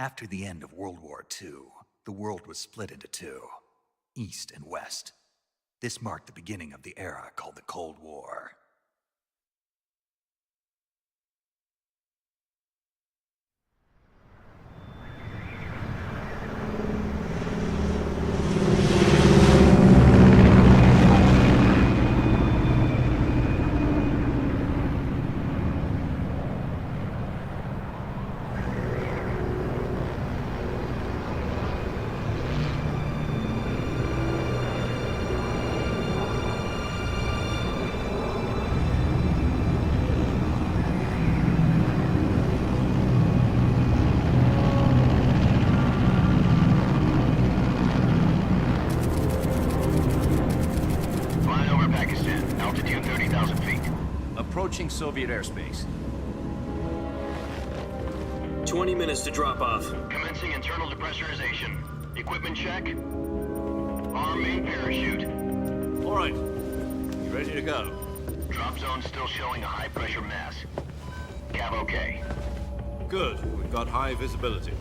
After the end of World War II, the world was split into two, East and West. This marked the beginning of the era called the Cold War. Approaching Soviet airspace. 20 minutes to drop off. Commencing internal depressurization. Equipment check. Arm main parachute. All right. You ready to go? Drop zone still showing a high pressure mass. Cav okay. Good. We've got high visibility.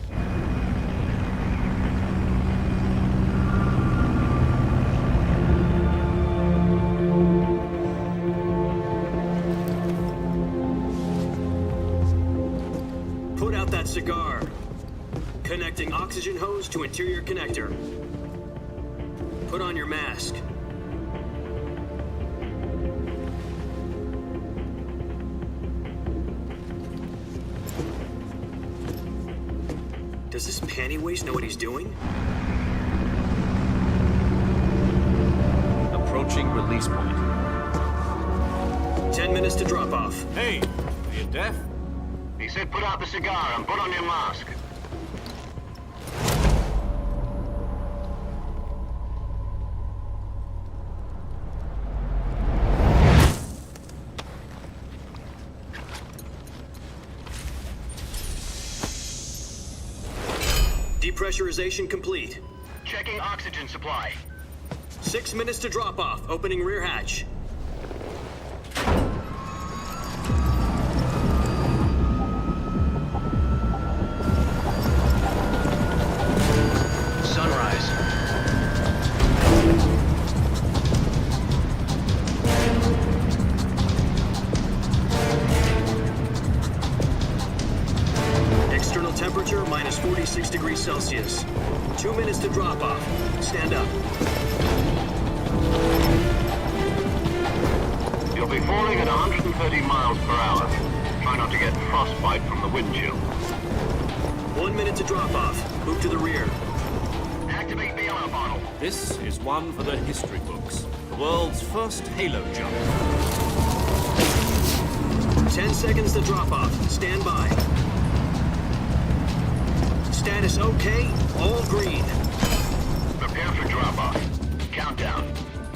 Put out that cigar. Connecting oxygen hose to interior connector. Put on your mask. Does this panty waste know what he's doing? Approaching release point. 10 minutes to drop off. Hey, are you deaf? He said put out the cigar and put on your mask. Depressurization complete. Checking oxygen supply. 6 minutes to drop off. Opening rear hatch. Sunrise. External temperature minus 46 degrees Celsius. 2 minutes to drop off. Stand up. You'll be falling at 130 miles per hour. Try not to get frostbite from the wind chill. 1 minute to drop off. Move to the rear. Activate the air bottle. This is one for the history books. The world's first halo jump. seconds to drop off. Stand by. Status okay, all green. Prepare for drop-off. Countdown.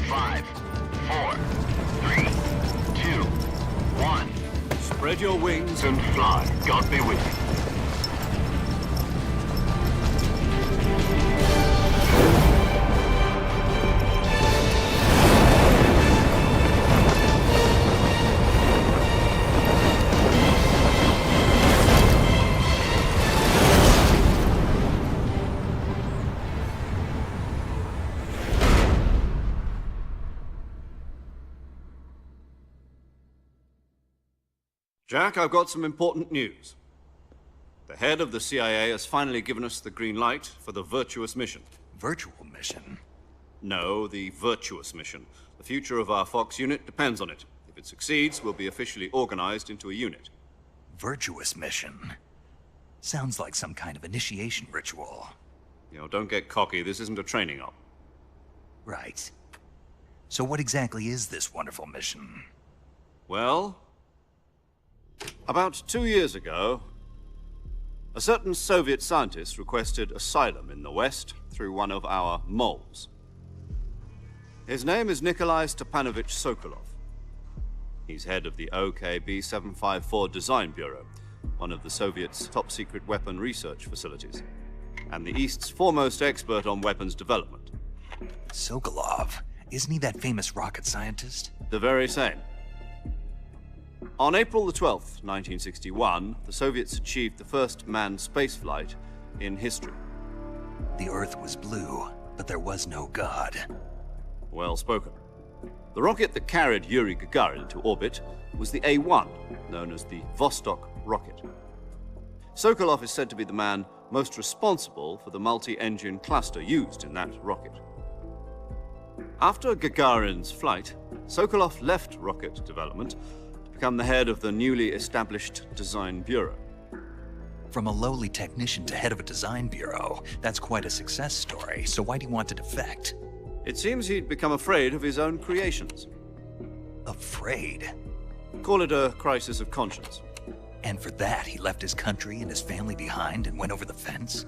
5, 4, 3, 2, 1. Spread your wings. And fly. God be with you. Jack, I've got some important news. The head of the CIA has finally given us the green light for the virtuous mission. Virtual mission? No, the virtuous mission. The future of our Fox unit depends on it. If it succeeds, we'll be officially organized into a unit. Virtuous mission? Sounds like some kind of initiation ritual. You know, don't get cocky. This isn't a training op. Right. So what exactly is this wonderful mission? Well, about 2 years ago, a certain Soviet scientist requested asylum in the West through one of our moles. His name is Nikolai Stepanovich Sokolov. He's head of the OKB 754 Design Bureau, one of the Soviets' top-secret weapon research facilities, and the East's foremost expert on weapons development. Sokolov? Isn't he that famous rocket scientist? The very same. On April the 12th, 1961, the Soviets achieved the first manned spaceflight in history. The Earth was blue, but there was no God. Well spoken. The rocket that carried Yuri Gagarin into orbit was the A-1, known as the Vostok rocket. Sokolov is said to be the man most responsible for the multi-engine cluster used in that rocket. After Gagarin's flight, Sokolov left rocket development to become the head of the newly established Design Bureau. From a lowly technician to head of a design bureau, that's quite a success story, so why'd he want to defect? It seems he'd become afraid of his own creations. Afraid? Call it a crisis of conscience. And for that, he left his country and his family behind and went over the fence?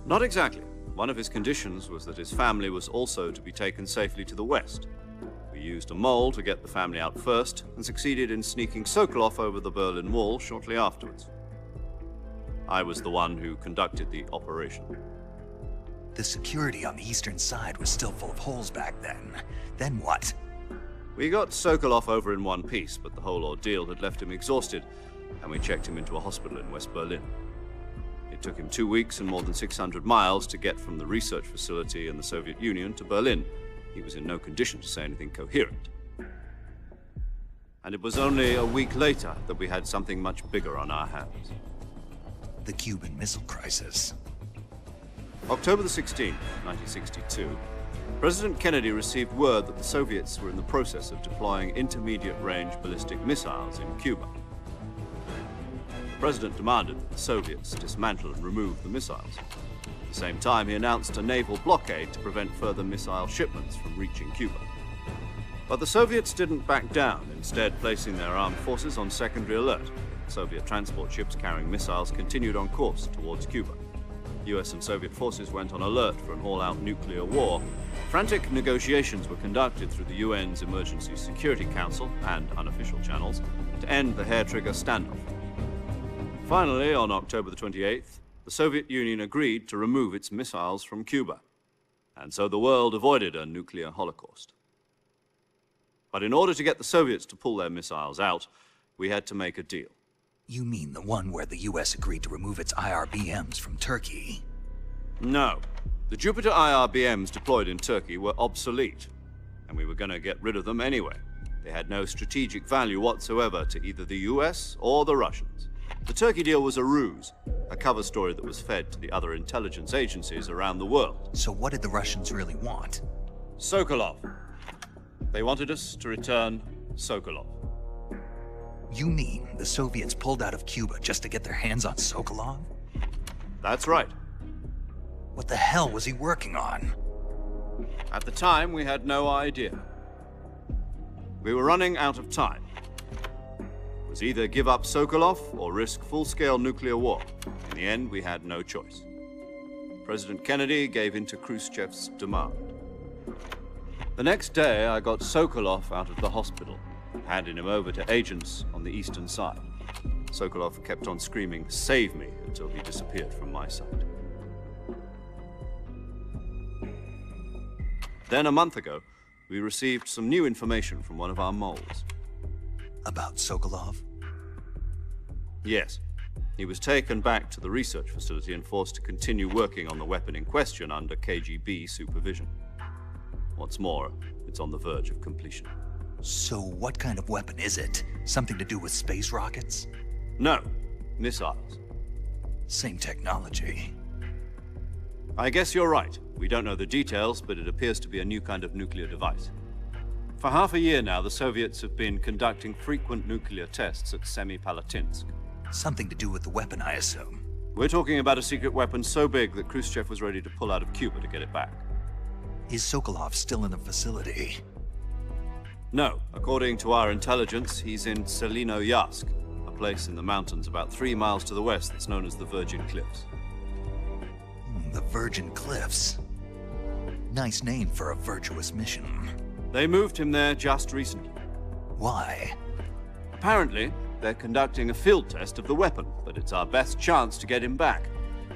Not exactly. One of his conditions was that his family was also to be taken safely to the West. We used a mole to get the family out first and succeeded in sneaking Sokolov over the Berlin Wall shortly afterwards. I was the one who conducted the operation. The security on the eastern side was still full of holes back then. Then what? We got Sokolov over in one piece, but the whole ordeal had left him exhausted, and we checked him into a hospital in West Berlin. It took him 2 weeks and more than 600 miles to get from the research facility in the Soviet Union to Berlin. He was in no condition to say anything coherent. And it was only a week later that we had something much bigger on our hands. The Cuban Missile Crisis. October the 16th, 1962, President Kennedy received word that the Soviets were in the process of deploying intermediate-range ballistic missiles in Cuba. The President demanded that the Soviets dismantle and remove the missiles. At the same time, he announced a naval blockade to prevent further missile shipments from reaching Cuba. But the Soviets didn't back down, instead placing their armed forces on secondary alert. Soviet transport ships carrying missiles continued on course towards Cuba. US and Soviet forces went on alert for an all-out nuclear war. Frantic negotiations were conducted through the UN's Emergency Security Council and unofficial channels to end the hair-trigger standoff. Finally, on October the 28th, the Soviet Union agreed to remove its missiles from Cuba, and so the world avoided a nuclear holocaust. But in order to get the Soviets to pull their missiles out, we had to make a deal. You mean the one where the US agreed to remove its IRBMs from Turkey? No. The Jupiter IRBMs deployed in Turkey were obsolete, and we were going to get rid of them anyway. They had no strategic value whatsoever to either the US or the Russians. The Turkey deal was a ruse, a cover story that was fed to the other intelligence agencies around the world. So what did the Russians really want? Sokolov. They wanted us to return Sokolov. You mean the Soviets pulled out of Cuba just to get their hands on Sokolov? That's right. What the hell was he working on? At the time, we had no idea. We were running out of time. It was either give up Sokolov or risk full-scale nuclear war. In the end, we had no choice. President Kennedy gave in to Khrushchev's demand. The next day, I got Sokolov out of the hospital, handing him over to agents on the eastern side. Sokolov kept on screaming, "Save me," until he disappeared from my sight. Then, a month ago, we received some new information from one of our moles. About Sokolov? Yes. He was taken back to the research facility and forced to continue working on the weapon in question under KGB supervision. What's more, it's on the verge of completion. So what kind of weapon is it? Something to do with space rockets? No, missiles. Same technology. I guess you're right. We don't know the details, but it appears to be a new kind of nuclear device. For half a year now, the Soviets have been conducting frequent nuclear tests at Semipalatinsk. Something to do with the weapon, I assume. We're talking about a secret weapon so big that Khrushchev was ready to pull out of Cuba to get it back. Is Sokolov still in the facility? No. According to our intelligence, he's in Selino-Yarsk, a place in the mountains about 3 miles to the west that's known as the Virgin Cliffs. The Virgin Cliffs. Nice name for a virtuous mission. They moved him there just recently. Why? Apparently, they're conducting a field test of the weapon, but it's our best chance to get him back.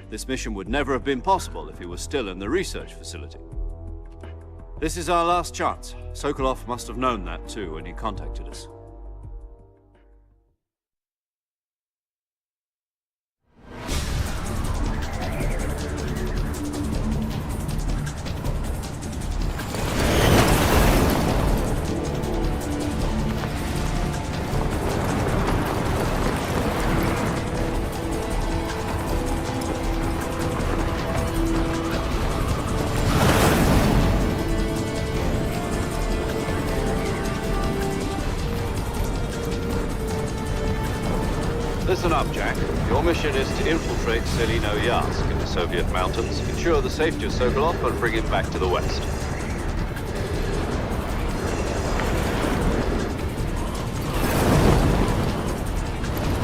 This mission would never have been possible if he was still in the research facility. This is our last chance. Sokolov must have known that too when he contacted us. Listen up, Jack. Your mission is to infiltrate Selino-Yarsk in the Soviet mountains, ensure the safety of Sokolov, and bring him back to the West.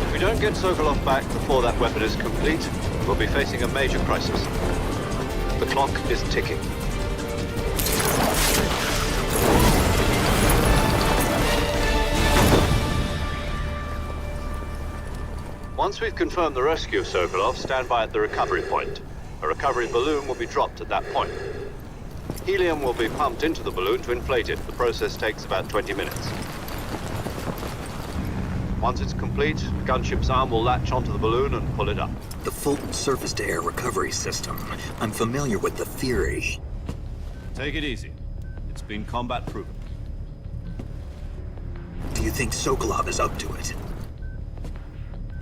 If we don't get Sokolov back before that weapon is complete, we'll be facing a major crisis. The clock is ticking. Once we've confirmed the rescue of Sokolov, stand by at the recovery point. A recovery balloon will be dropped at that point. Helium will be pumped into the balloon to inflate it. The process takes about 20 minutes. Once it's complete, the gunship's arm will latch onto the balloon and pull it up. The Fulton surface-to-air recovery system. I'm familiar with the theory. Take it easy. It's been combat-proven. Do you think Sokolov is up to it?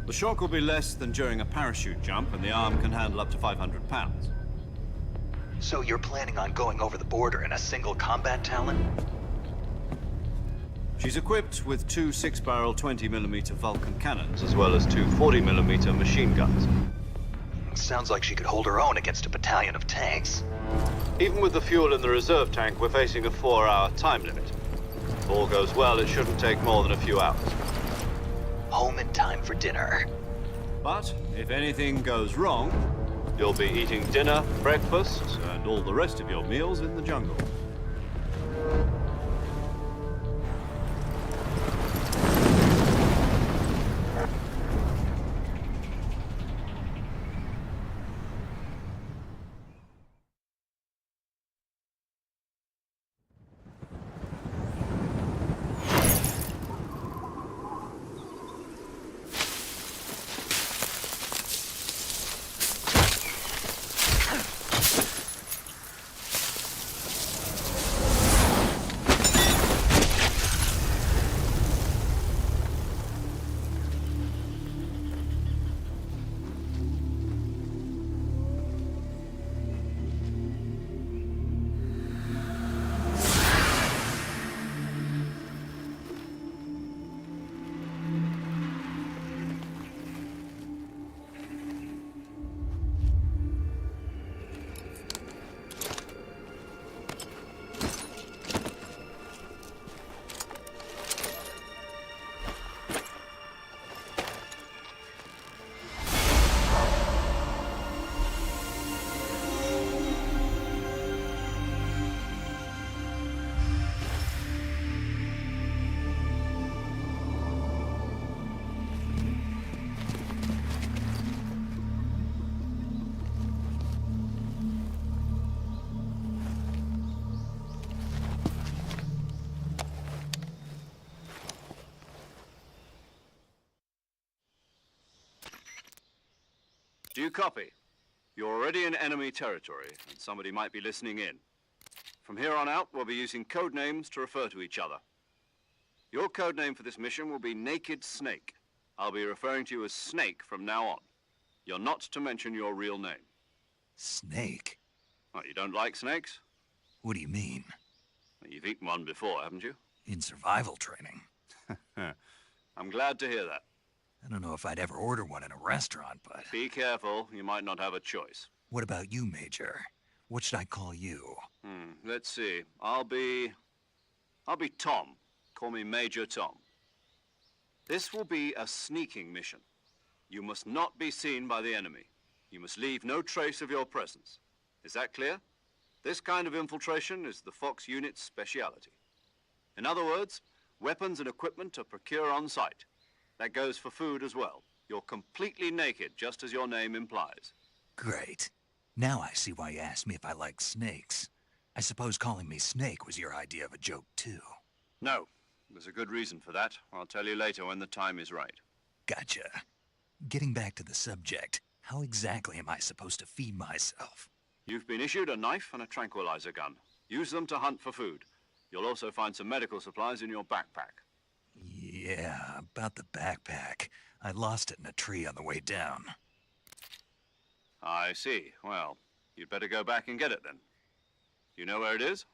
The shock will be less than during a parachute jump, and the arm can handle up to 500 pounds. So you're planning on going over the border in a single combat Talon? She's equipped with 2 6-barrel 20mm Vulcan cannons, as well as 2 40mm machine guns. Sounds like she could hold her own against a battalion of tanks. Even with the fuel in the reserve tank, we're facing a 4-hour time limit. If all goes well, it shouldn't take more than a few hours. Home in time for dinner. But if anything goes wrong, you'll be eating dinner, breakfast, and all the rest of your meals in the jungle. Do you copy? You're already in enemy territory, and somebody might be listening in. From here on out, we'll be using code names to refer to each other. Your code name for this mission will be Naked Snake. I'll be referring to you as Snake from now on. You're not to mention your real name. Snake? What, you don't like snakes? What do you mean? Well, you've eaten one before, haven't you? In survival training? I'm glad to hear that. I don't know if I'd ever order one in a restaurant, but... Be careful, you might not have a choice. What about you, Major? What should I call you? Let's see. I'll be Tom. Call me Major Tom. This will be a sneaking mission. You must not be seen by the enemy. You must leave no trace of your presence. Is that clear? This kind of infiltration is the Fox unit's speciality. In other words, weapons and equipment are procured on site. That goes for food as well. You're completely naked, just as your name implies. Great. Now I see why you asked me if I like snakes. I suppose calling me Snake was your idea of a joke, too. No, there's a good reason for that. I'll tell you later when the time is right. Gotcha. Getting back to the subject, how exactly am I supposed to feed myself? You've been issued a knife and a tranquilizer gun. Use them to hunt for food. You'll also find some medical supplies in your backpack. Yeah, about the backpack. I lost it in a tree on the way down. I see. Well, you'd better go back and get it then. You know where it is?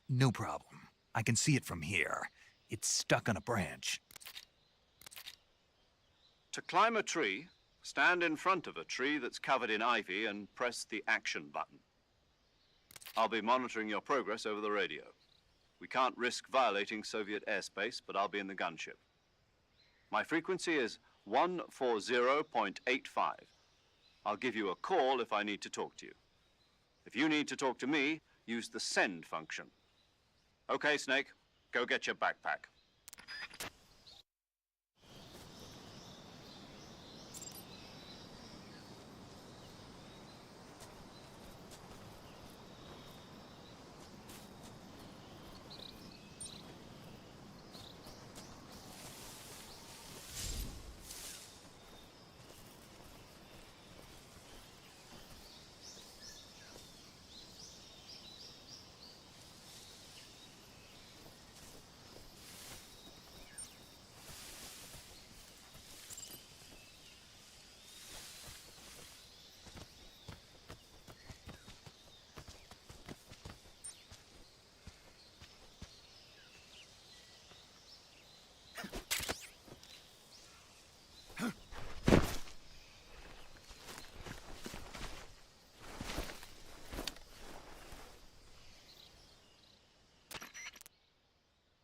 No problem. I can see it from here. It's stuck on a branch. To climb a tree, stand in front of a tree that's covered in ivy and press the action button. I'll be monitoring your progress over the radio. We can't risk violating Soviet airspace, but I'll be in the gunship. My frequency is 140.85. I'll give you a call if I need to talk to you. If you need to talk to me, use the send function. Okay, Snake, go get your backpack.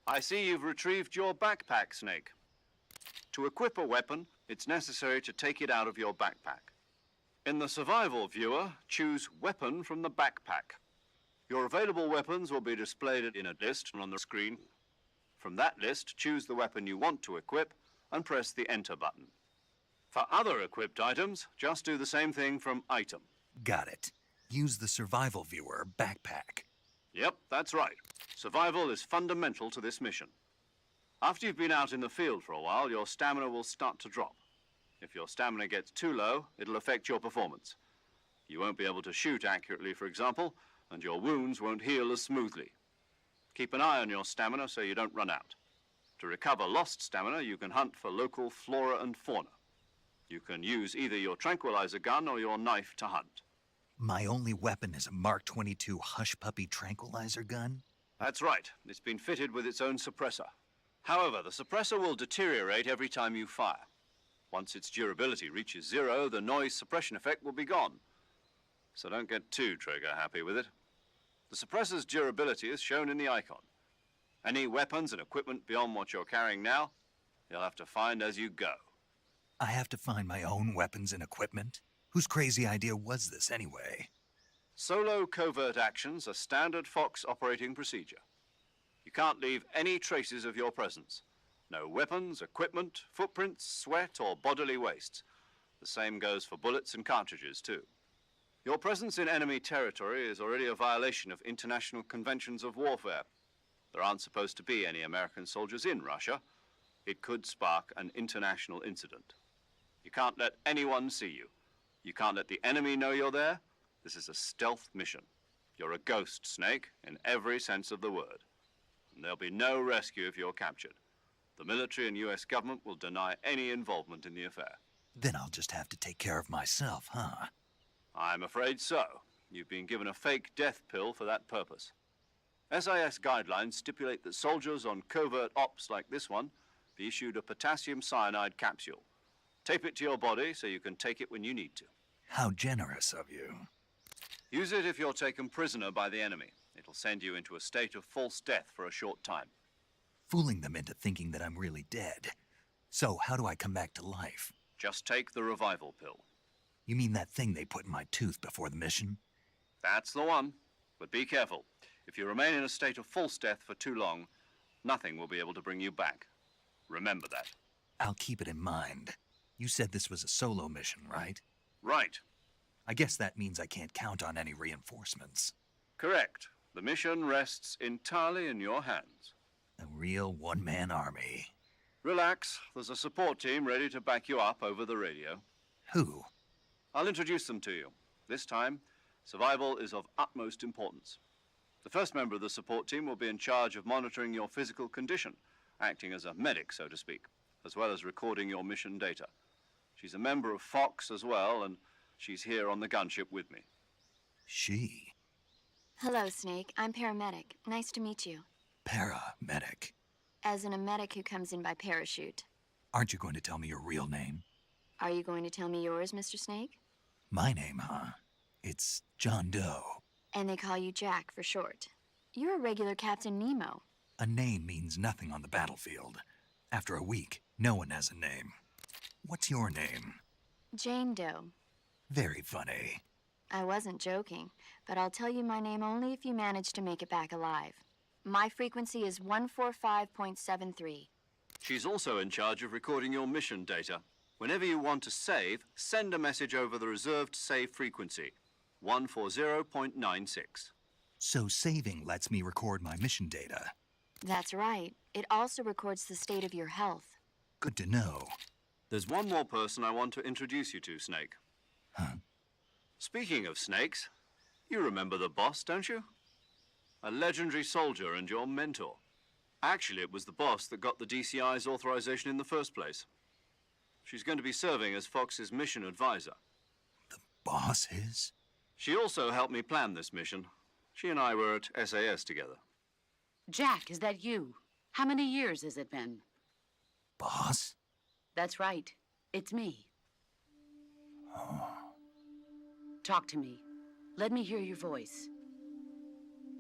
I see you've retrieved your backpack, Snake. To equip a weapon, it's necessary to take it out of your backpack. In the survival viewer, choose Weapon from the backpack. Your available weapons will be displayed in a list on the screen. From that list, choose the weapon you want to equip and press the Enter button. For other equipped items, just do the same thing from Item. Got it. Use the survival viewer backpack. Yep, that's right. Survival is fundamental to this mission. After you've been out in the field for a while, your stamina will start to drop. If your stamina gets too low, it'll affect your performance. You won't be able to shoot accurately, for example, and your wounds won't heal as smoothly. Keep an eye on your stamina so you don't run out. To recover lost stamina, you can hunt for local flora and fauna. You can use either your tranquilizer gun or your knife to hunt. My only weapon is a Mark 22 Hush Puppy tranquilizer gun? That's right. It's been fitted with its own suppressor. However, the suppressor will deteriorate every time you fire. Once its durability reaches 0, the noise suppression effect will be gone. So don't get too trigger-happy with it. The suppressor's durability is shown in the icon. Any weapons and equipment beyond what you're carrying now, you'll have to find as you go. I have to find my own weapons and equipment? Whose crazy idea was this, anyway? Solo covert actions are standard Fox operating procedure. You can't leave any traces of your presence. No weapons, equipment, footprints, sweat, or bodily wastes. The same goes for bullets and cartridges, too. Your presence in enemy territory is already a violation of international conventions of warfare. There aren't supposed to be any American soldiers in Russia. It could spark an international incident. You can't let anyone see you. You can't let the enemy know you're there. This is a stealth mission. You're a ghost, Snake, in every sense of the word. And there'll be no rescue if you're captured. The military and US government will deny any involvement in the affair. Then I'll just have to take care of myself, huh? I'm afraid so. You've been given a fake death pill for that purpose. SIS guidelines stipulate that soldiers on covert ops like this one be issued a potassium cyanide capsule. Tape it to your body so you can take it when you need to. How generous of you. Use it if you're taken prisoner by the enemy. It'll send you into a state of false death for a short time. Fooling them into thinking that I'm really dead. So how do I come back to life? Just take the revival pill. You mean that thing they put in my tooth before the mission? That's the one. But be careful. If you remain in a state of false death for too long, nothing will be able to bring you back. Remember that. I'll keep it in mind. You said this was a solo mission, right? Right. I guess that means I can't count on any reinforcements. Correct. The mission rests entirely in your hands. A real one-man army. Relax. There's a support team ready to back you up over the radio. Who? I'll introduce them to you. This time, survival is of utmost importance. The first member of the support team will be in charge of monitoring your physical condition, acting as a medic, so to speak, as well as recording your mission data. She's a member of Fox as well, and she's here on the gunship with me. She? Hello, Snake. I'm paramedic. Nice to meet you. Paramedic. As in a medic who comes in by parachute. Aren't you going to tell me your real name? Are you going to tell me yours, Mr. Snake? My name, huh? It's John Doe. And they call you Jack for short. You're a regular Captain Nemo. A name means nothing on the battlefield. After a week, no one has a name. What's your name? Jane Doe. Very funny. I wasn't joking, but I'll tell you my name only if you manage to make it back alive. My frequency is 145.73. She's also in charge of recording your mission data. Whenever you want to save, send a message over the reserved save frequency, 140.96. So saving lets me record my mission data. That's right. It also records the state of your health. Good to know. There's one more person I want to introduce you to, Snake. Huh? Speaking of snakes, you remember the boss, don't you? A legendary soldier and your mentor. Actually, it was the boss that got the DCI's authorization in the first place. She's going to be serving as Fox's mission advisor. The boss is? She also helped me plan this mission. She and I were at SAS together. Jack, is that you? How many years has it been? Boss? That's right. It's me. Oh. Talk to me. Let me hear your voice.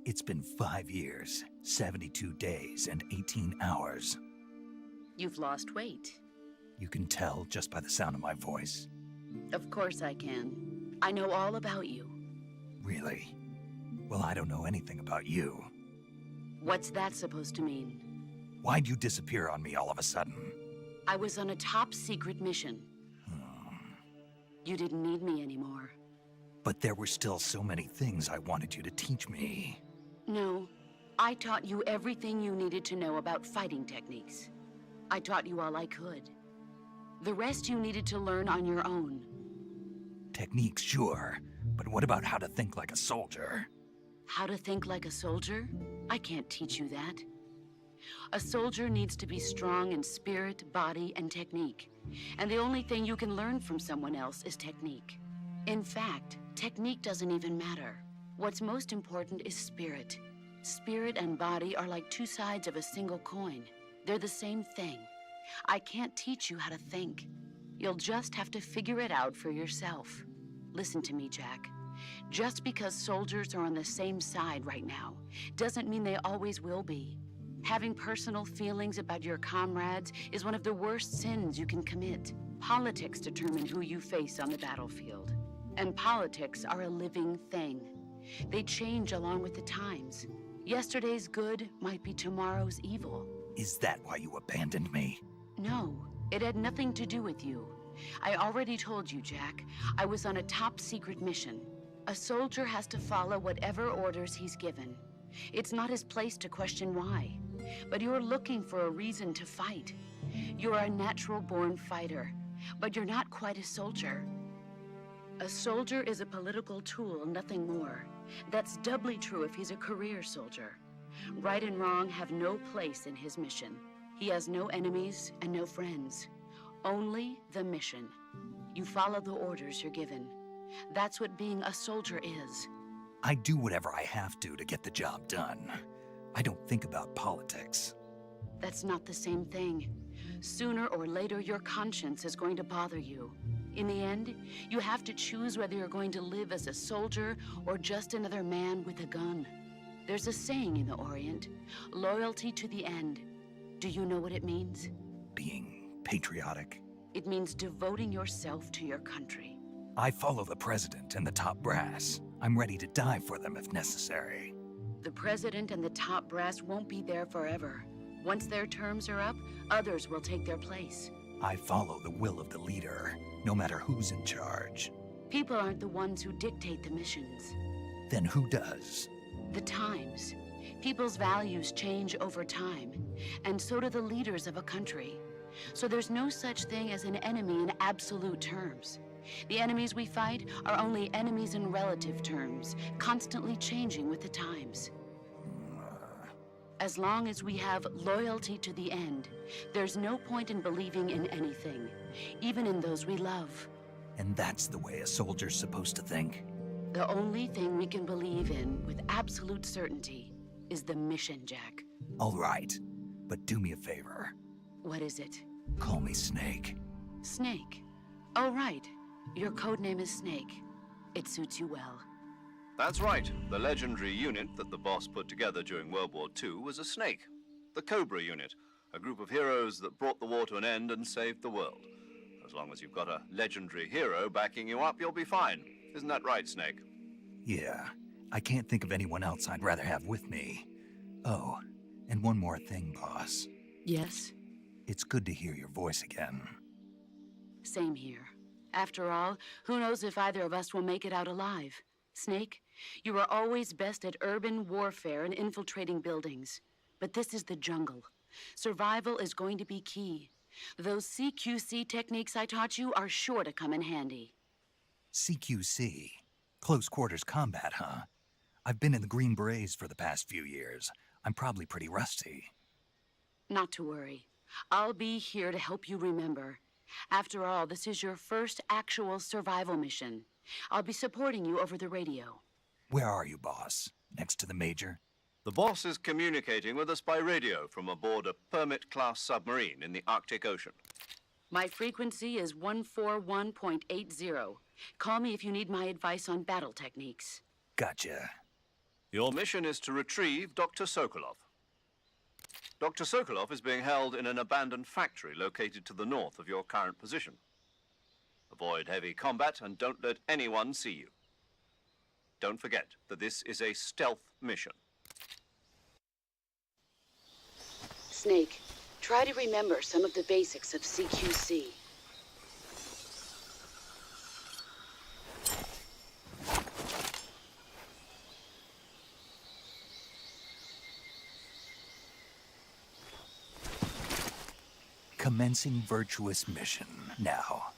It's been 5 years, 72 days, and 18 hours. You've lost weight. You can tell just by the sound of my voice. Of course I can. I know all about you. Really? Well, I don't know anything about you. What's that supposed to mean? Why'd you disappear on me all of a sudden? I was on a top-secret mission. You didn't need me anymore. But there were still so many things I wanted you to teach me. No, I taught you everything you needed to know about fighting techniques. I taught you all I could. The rest you needed to learn on your own. Techniques, sure. But what about how to think like a soldier? How to think like a soldier? I can't teach you that. A soldier needs to be strong in spirit, body, and technique. And the only thing you can learn from someone else is technique. In fact, technique doesn't even matter. What's most important is spirit. Spirit and body are like two sides of a single coin. They're the same thing. I can't teach you how to think. You'll just have to figure it out for yourself. Listen to me, Jack. Just because soldiers are on the same side right now doesn't mean they always will be. Having personal feelings about your comrades is one of the worst sins you can commit. Politics determine who you face on the battlefield. And politics are a living thing. They change along with the times. Yesterday's good might be tomorrow's evil. Is that why you abandoned me? No, it had nothing to do with you. I already told you, Jack. I was on a top-secret mission. A soldier has to follow whatever orders he's given. It's not his place to question why. But you're looking for a reason to fight. You're a natural-born fighter, but you're not quite a soldier. A soldier is a political tool, nothing more. That's doubly true if he's a career soldier. Right and wrong have no place in his mission. He has no enemies and no friends. Only the mission. You follow the orders you're given. That's what being a soldier is. I do whatever I have to get the job done. I don't think about politics. That's not the same thing. Sooner or later, your conscience is going to bother you. In the end, you have to choose whether you're going to live as a soldier or just another man with a gun. There's a saying in the Orient, loyalty to the end. Do you know what it means? Being patriotic. It means devoting yourself to your country. I follow the president and the top brass. I'm ready to die for them if necessary. The president and the top brass won't be there forever. Once their terms are up, others will take their place. I follow the will of the leader, no matter who's in charge. People aren't the ones who dictate the missions. Then who does? The times. People's values change over time, and so do the leaders of a country. So there's no such thing as an enemy in absolute terms. The enemies we fight are only enemies in relative terms, constantly changing with the times. As long as we have loyalty to the end, there's no point in believing in anything, even in those we love. And that's the way a soldier's supposed to think? The only thing we can believe in with absolute certainty is the mission, Jack. All right, but do me a favor. What is it? Call me Snake. Snake. Oh, right. Your codename is Snake. It suits you well. That's right. The legendary unit that the boss put together during World War II was a snake. The Cobra unit, a group of heroes that brought the war to an end and saved the world. As long as you've got a legendary hero backing you up, you'll be fine. Isn't that right, Snake? Yeah, I can't think of anyone else I'd rather have with me. Oh, and one more thing, boss. Yes? It's good to hear your voice again. Same here. After all, who knows if either of us will make it out alive? Snake, you are always best at urban warfare and infiltrating buildings. But this is the jungle. Survival is going to be key. Those CQC techniques I taught you are sure to come in handy. CQC? Close quarters combat, huh? I've been in the Green Berets for the past few years. I'm probably pretty rusty. Not to worry. I'll be here to help you remember. After all, this is your first actual survival mission. I'll be supporting you over the radio. Where are you, boss? Next to the Major? The boss is communicating with us by radio from aboard a Permit-class submarine in the Arctic Ocean. My frequency is 141.80. Call me if you need my advice on battle techniques. Gotcha. Your mission is to retrieve Dr. Sokolov. Dr. Sokolov is being held in an abandoned factory located to the north of your current position. Avoid heavy combat and don't let anyone see you. Don't forget that this is a stealth mission. Snake, try to remember some of the basics of CQC. Commencing virtuous mission now.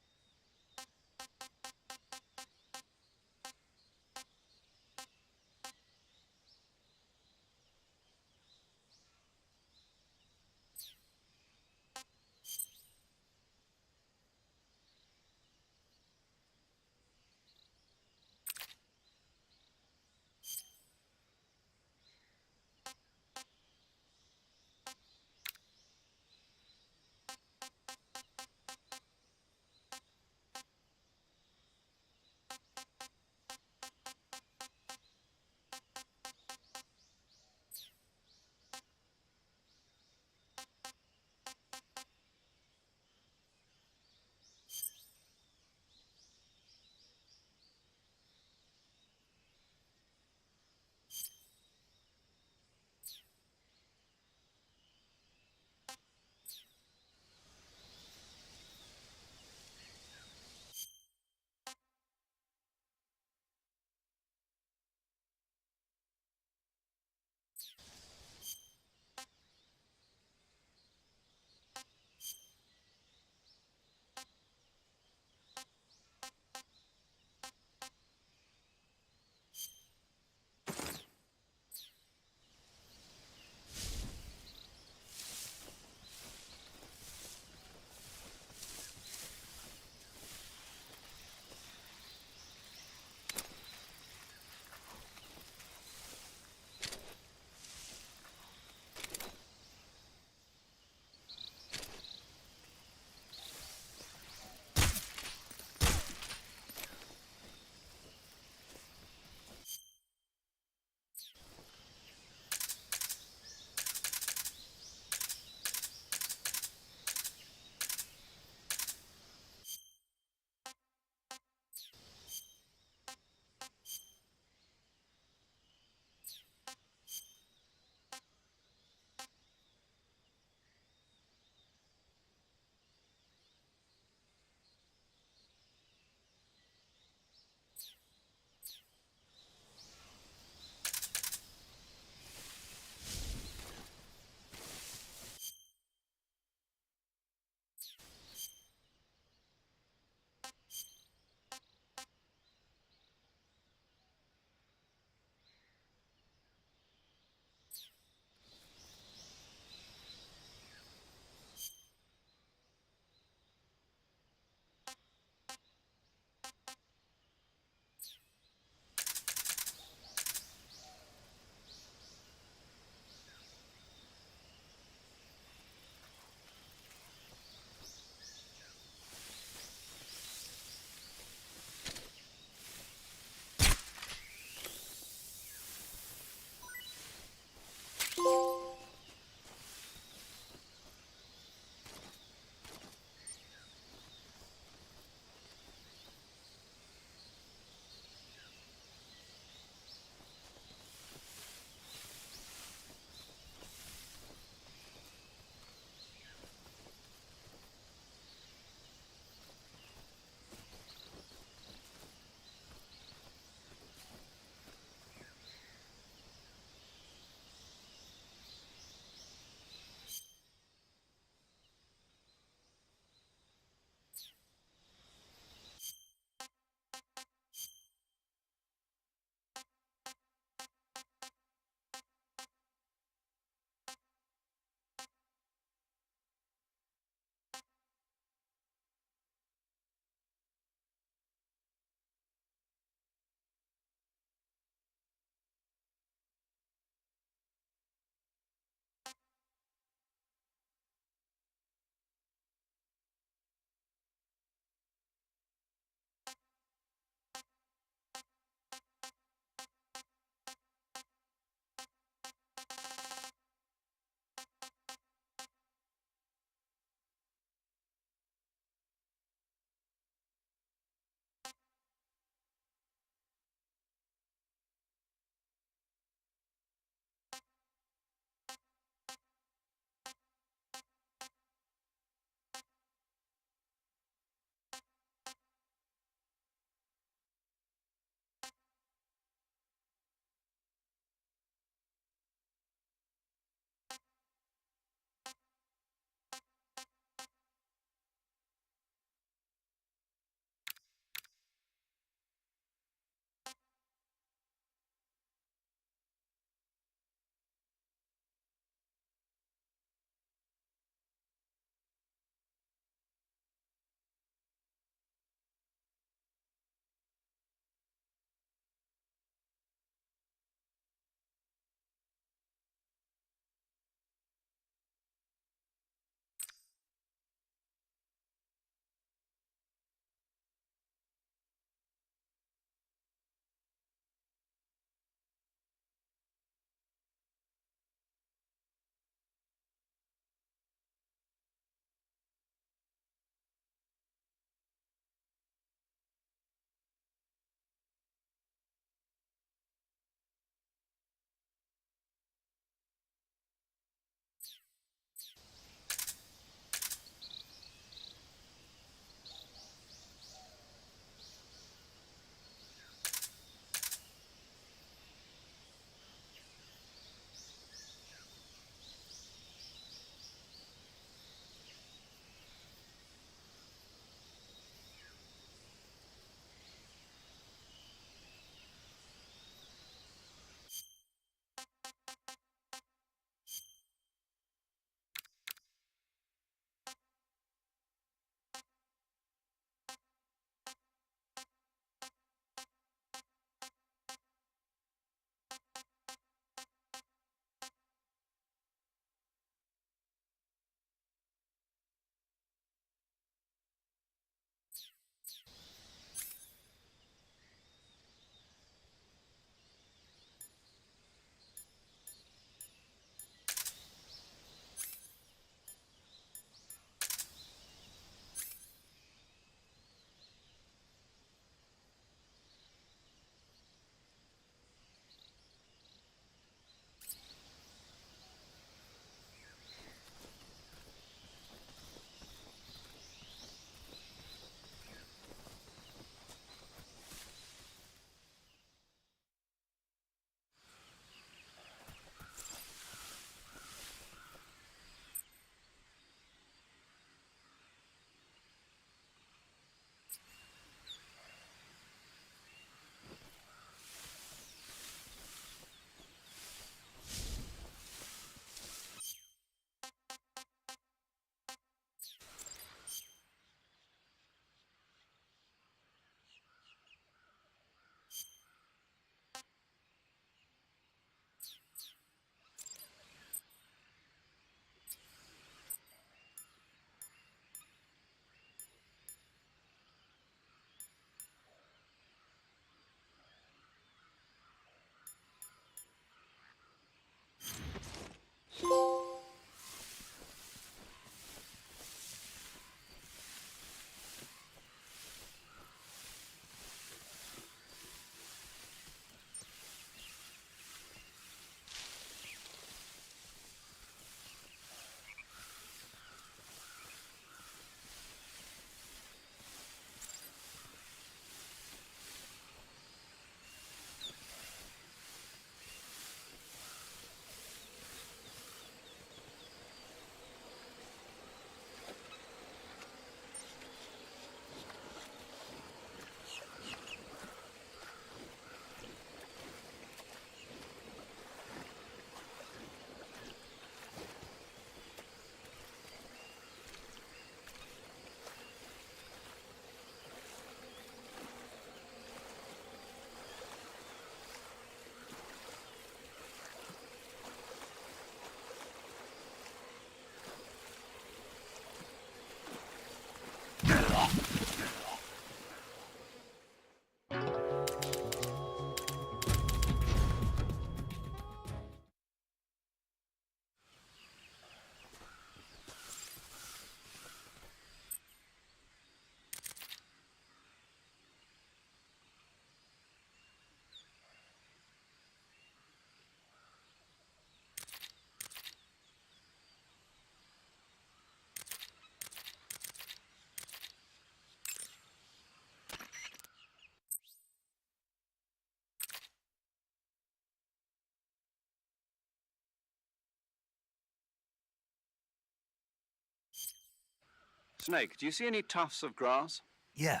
Snake, do you see any tufts of grass? Yeah,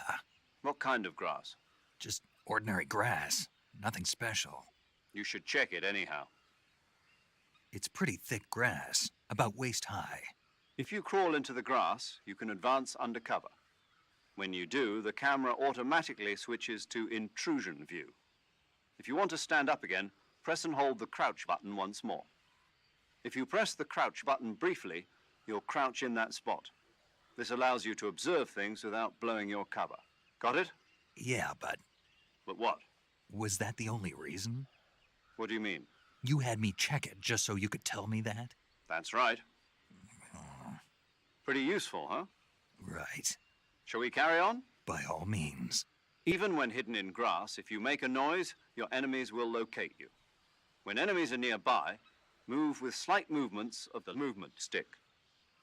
What kind of grass? just ordinary grass. Nothing special. You should check it anyhow. It's pretty thick grass, about waist high. If you crawl into the grass, you can advance undercover. When you do, the camera automatically switches to intrusion view. If you want to stand up again, press and hold the crouch button once more. If you press the crouch button briefly, you'll crouch in that spot. This allows you to observe things without blowing your cover. Got it? Yeah, but But what? was that the only reason? What do you mean? You had me check it just so you could tell me that? That's right. Pretty useful, huh? Right. Shall we carry on? By all means. Even when hidden in grass, if you make a noise, your enemies will locate you. When enemies are nearby, move with slight movements of the movement stick.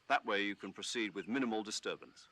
That way you can proceed with minimal disturbance.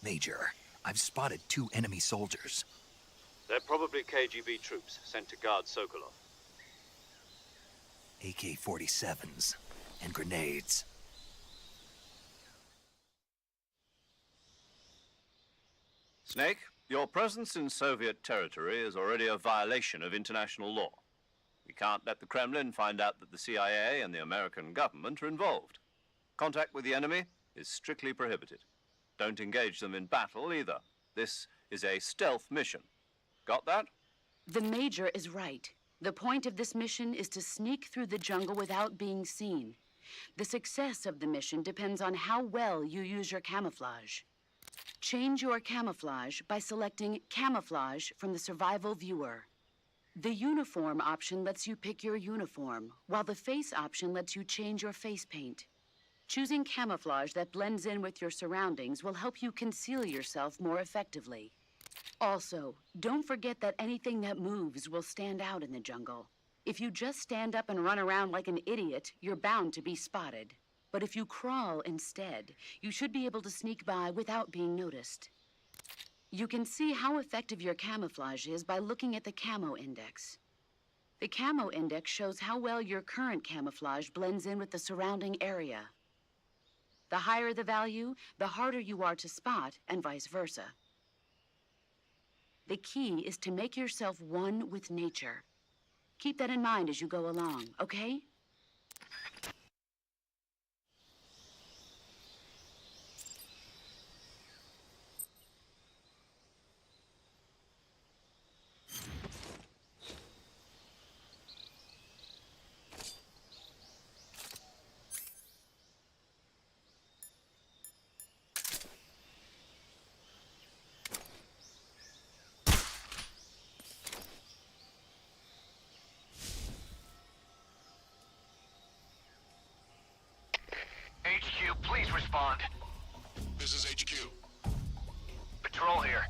Major, I've spotted 2 enemy soldiers. They're probably KGB troops sent to guard Sokolov. AK-47s and grenades. Snake, your presence in Soviet territory is already a violation of international law. We can't let the Kremlin find out that the CIA and the American government are involved. Contact with the enemy is strictly prohibited. Don't engage them in battle either. This is a stealth mission. Got that? The Major is right. The point of this mission is to sneak through the jungle without being seen. The success of the mission depends on how well you use your camouflage. Change your camouflage by selecting Camouflage from the Survival Viewer. The Uniform option lets you pick your uniform, while the Face option lets you change your face paint. Choosing camouflage that blends in with your surroundings will help you conceal yourself more effectively. Also, don't forget that anything that moves will stand out in the jungle. If you just stand up and run around like an idiot, you're bound to be spotted. But if you crawl instead, you should be able to sneak by without being noticed. You can see how effective your camouflage is by looking at the Camo Index. The Camo Index shows how well your current camouflage blends in with the surrounding area. The higher the value, the harder you are to spot, and vice versa. The key is to make yourself one with nature. Keep that in mind as you go along, okay? HQ, please respond. This is HQ. Patrol here.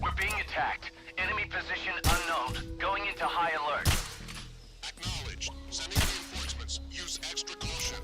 We're being attacked. Enemy position unknown. Going into high alert. Acknowledged. Sending reinforcements. Use extra caution.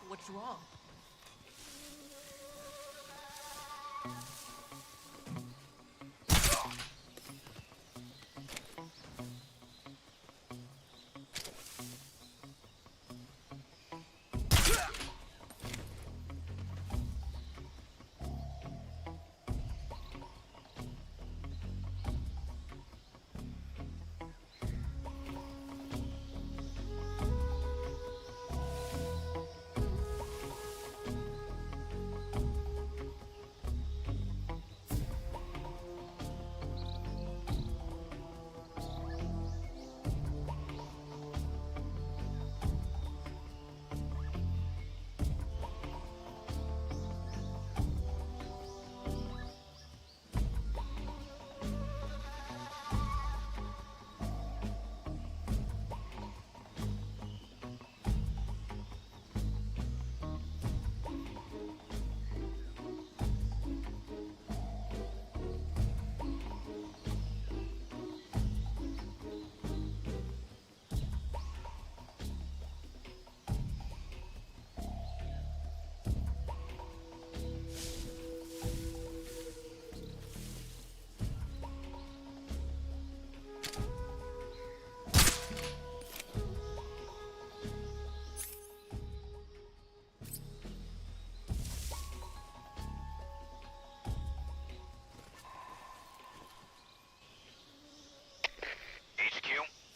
What's wrong?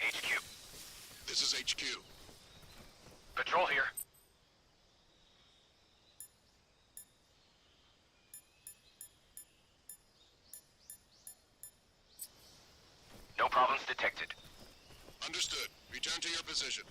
HQ. This is HQ. Patrol here. No problems detected. Understood. Return to your position.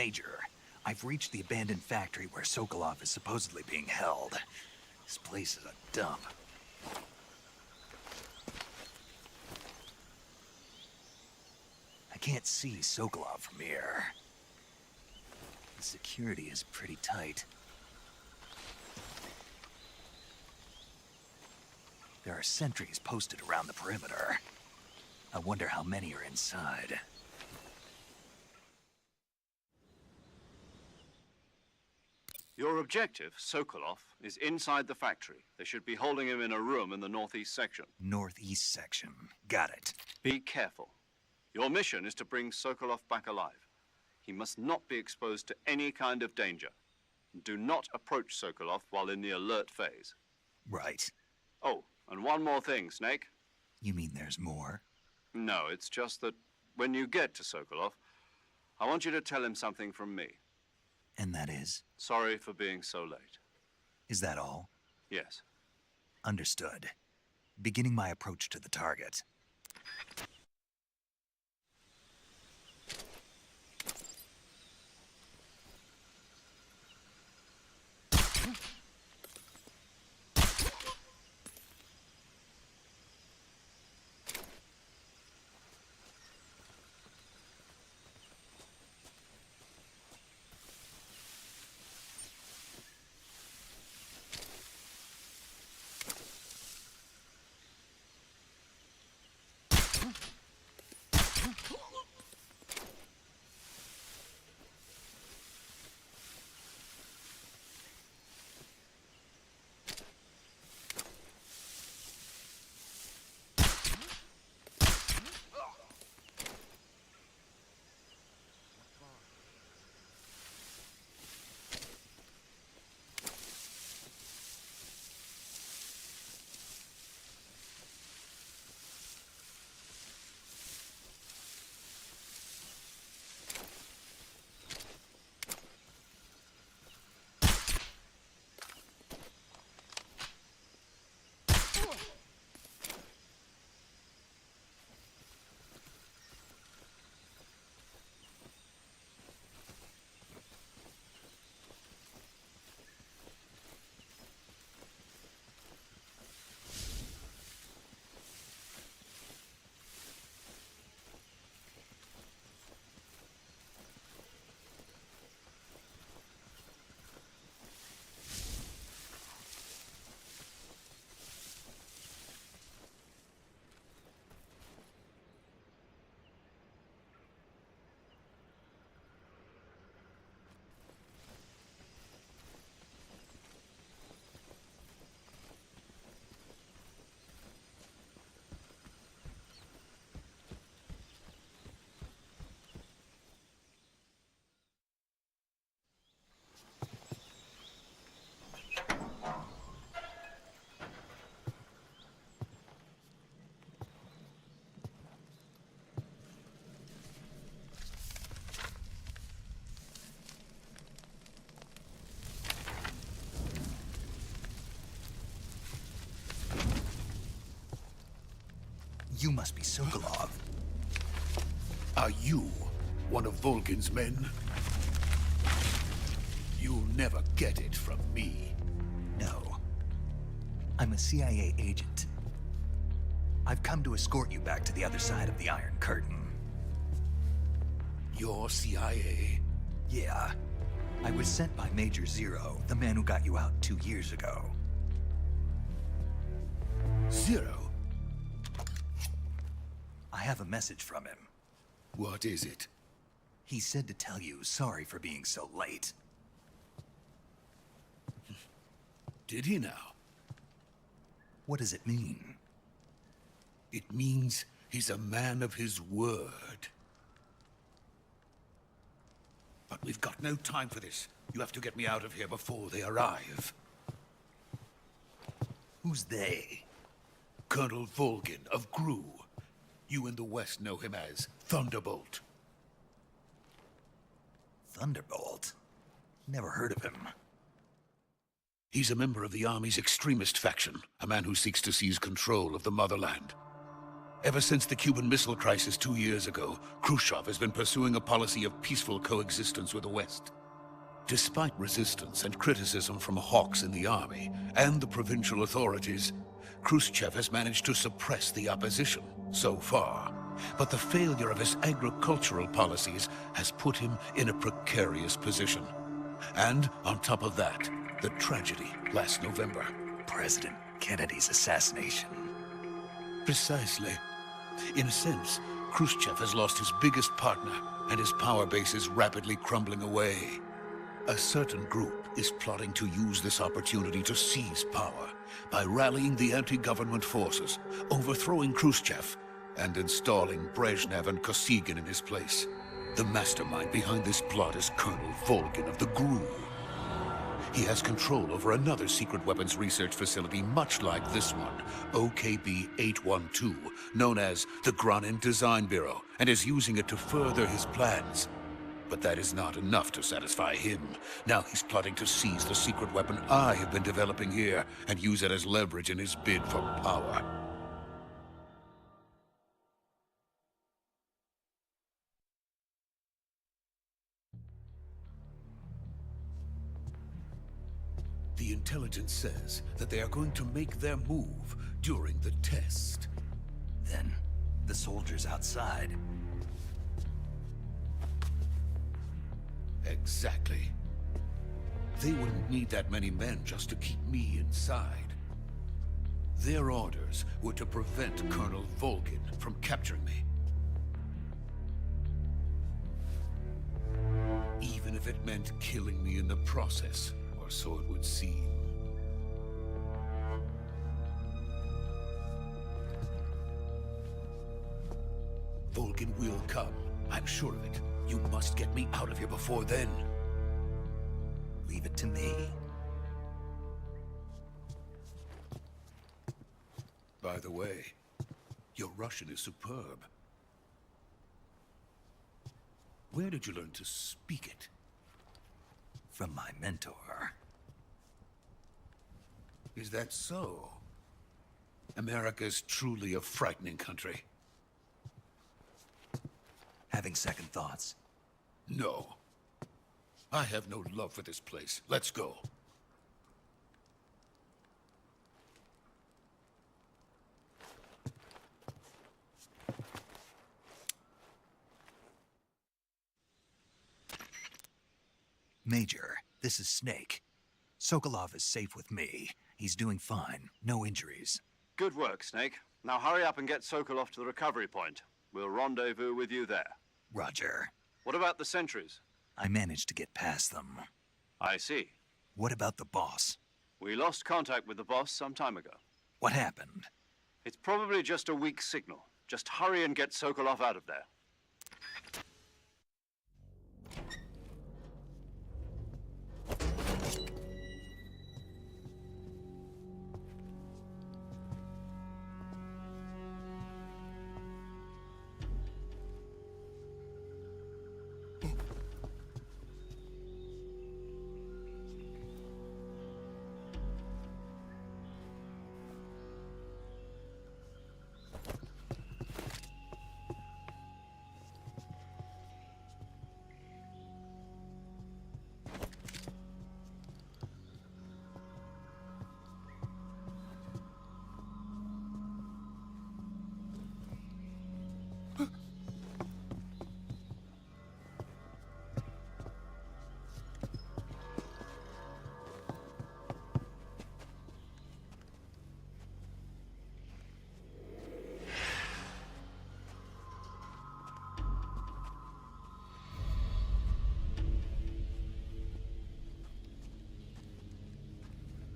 Major, I've reached the abandoned factory where Sokolov is supposedly being held. This place is a dump. I can't see Sokolov from here. The security is pretty tight. There are sentries posted around the perimeter. I wonder how many are inside. Your objective, Sokolov, is inside the factory. They should be holding him in a room in the northeast section. Northeast section. Got it. Be careful. Your mission is to bring Sokolov back alive. He must not be exposed to any kind of danger. Do not approach Sokolov while in the alert phase. Right. Oh, and one more thing, Snake. You mean there's more? No, it's just that when you get to Sokolov, I want you to tell him something from me. And that is? Sorry for being so late. Is that all? Yes. Understood. Beginning my approach to the target. You must be Sokolov. Are you one of Volgin's men? You'll never get it from me. No. I'm a CIA agent. I've come to escort you back to the other side of the Iron Curtain. You're CIA? Yeah. I was sent by Major Zero, the man who got you out 2 years ago. Zero? I have a message from him. What is it? He said to tell you sorry for being so late. Did he now? What does it mean? It means he's a man of his word. But we've got no time for this. You have to get me out of here before they arrive. Who's they? Colonel Volgin of GRU. You in the West know him as Thunderbolt. Thunderbolt? Never heard of him. He's a member of the Army's extremist faction, a man who seeks to seize control of the motherland. Ever since the Cuban Missile Crisis 2 years ago, Khrushchev has been pursuing a policy of peaceful coexistence with the West. Despite resistance and criticism from hawks in the army and the provincial authorities, Khrushchev has managed to suppress the opposition so far. But the failure of his agricultural policies has put him in a precarious position. And on top of that, the tragedy last November. President Kennedy's assassination. Precisely. In a sense, Khrushchev has lost his biggest partner, and his power base is rapidly crumbling away. A certain group is plotting to use this opportunity to seize power by rallying the anti-government forces, overthrowing Khrushchev, and installing Brezhnev and Kosygin in his place. The mastermind behind this plot is Colonel Volgin of the GRU. He has control over another secret weapons research facility much like this one, OKB-812, known as the Granin Design Bureau, and is using it to further his plans. But that is not enough to satisfy him. Now he's plotting to seize the secret weapon I have been developing here and use it as leverage in his bid for power. The intelligence says that they are going to make their move during the test. Then, the soldiers outside. Exactly. They wouldn't need that many men just to keep me inside. Their orders were to prevent Colonel Volgin from capturing me. Even if it meant killing me in the process, or so it would seem. Volgin will come. I'm sure of it. You must get me out of here before then. Leave it to me. By the way, your Russian is superb. Where did you learn to speak it? From my mentor. Is that so? America's truly a frightening country. Having second thoughts. No. I have no love for this place. Let's go. Major, this is Snake. Sokolov is safe with me. He's doing fine. No injuries. Good work, Snake. Now hurry up and get Sokolov to the recovery point. We'll rendezvous with you there. Roger. What about the sentries? I managed to get past them. I see. What about the boss? We lost contact with the boss some time ago. What happened? It's probably just a weak signal. Just hurry and get Sokolov out of there.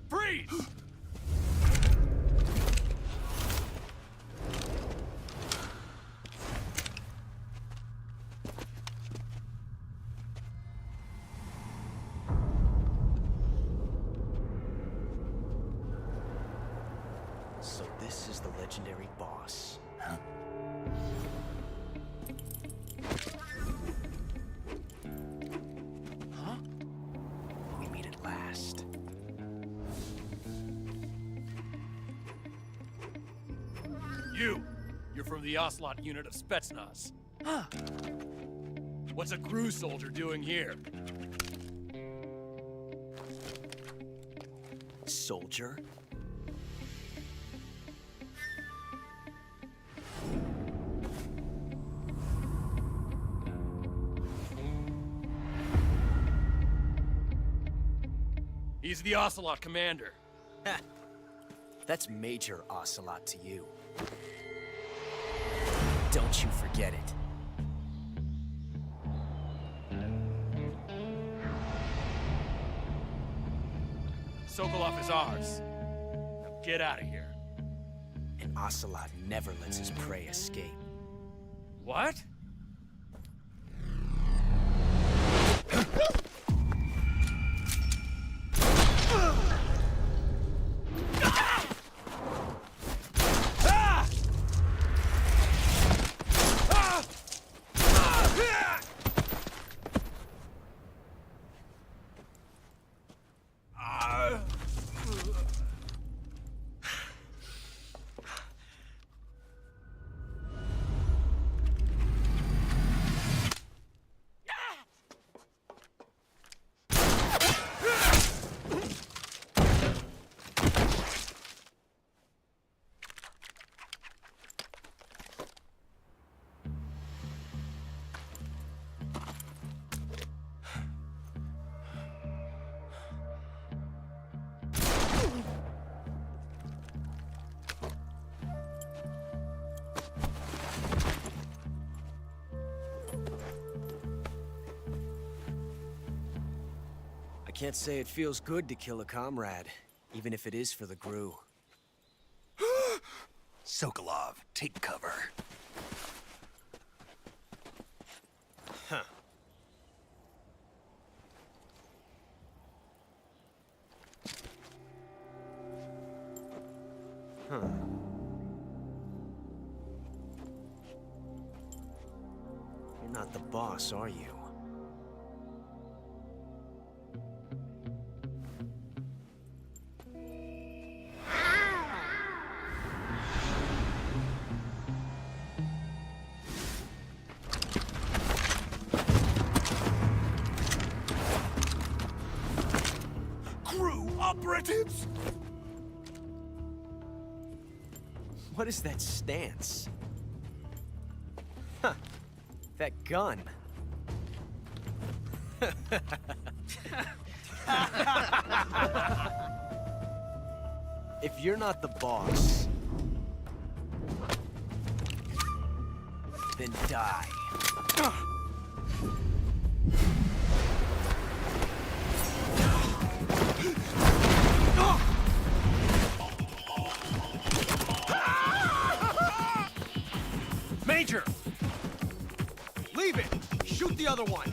Freeze! So this is the legendary boss. Huh? Huh? We meet at last. You're from the Ocelot unit of Spetsnaz. What's a crew soldier doing here? Soldier? He's the Ocelot commander. Ha! That's Major Ocelot to you. Don't you forget it. Sokolov is ours. Now get out of here. And Ocelot never lets his prey escape. What? I can't say it feels good to kill a comrade, even if it is for the GRU. Sokolov, take cover. Huh. Huh. You're not the boss, are you? Crew operatives! What is that stance? Huh. That gun. If you're not the boss, then die. Major! Leave it! Shoot the other one!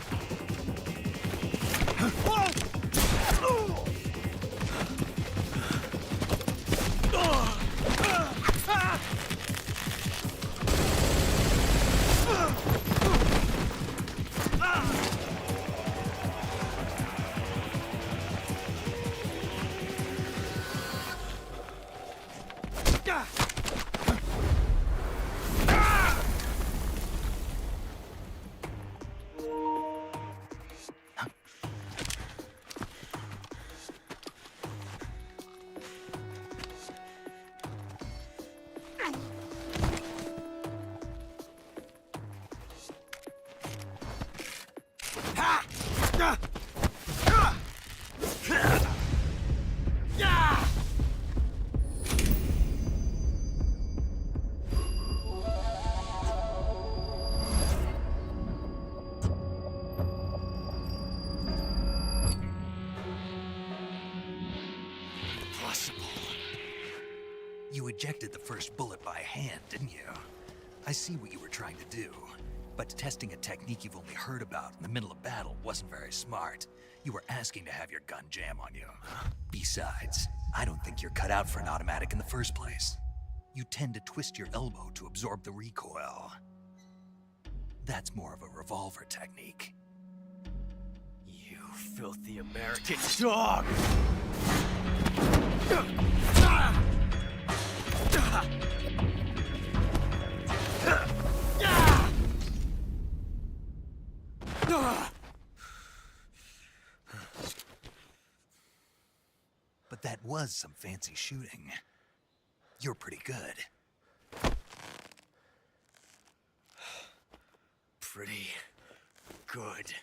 You ejected the first bullet by hand, didn't you? I see what you were trying to do. But testing a technique you've only heard about in the middle of battle wasn't very smart. You were asking to have your gun jam on you. Besides, I don't think you're cut out for an automatic in the first place. You tend to twist your elbow to absorb the recoil. That's more of a revolver technique. You filthy American dog! That was some fancy shooting. You're pretty good. Pretty good.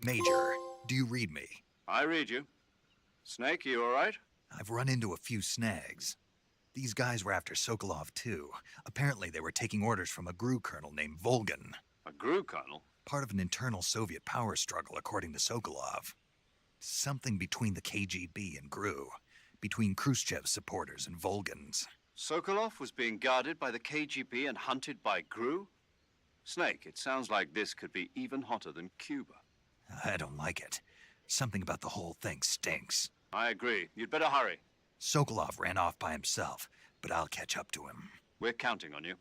Major, do you read me? I read you. Snake, you all right? I've run into a few snags. These guys were after Sokolov too. Apparently they were taking orders from a GRU colonel named Volgan. A GRU colonel? Part of an internal Soviet power struggle, according to Sokolov. Something between the KGB and GRU. Between Khrushchev's supporters and Volgan's. Sokolov was being guarded by the KGB and hunted by GRU? Snake, it sounds like this could be even hotter than Cuba. I don't like it. Something about the whole thing stinks. I agree. You'd better hurry. Sokolov ran off by himself, but I'll catch up to him. We're counting on you.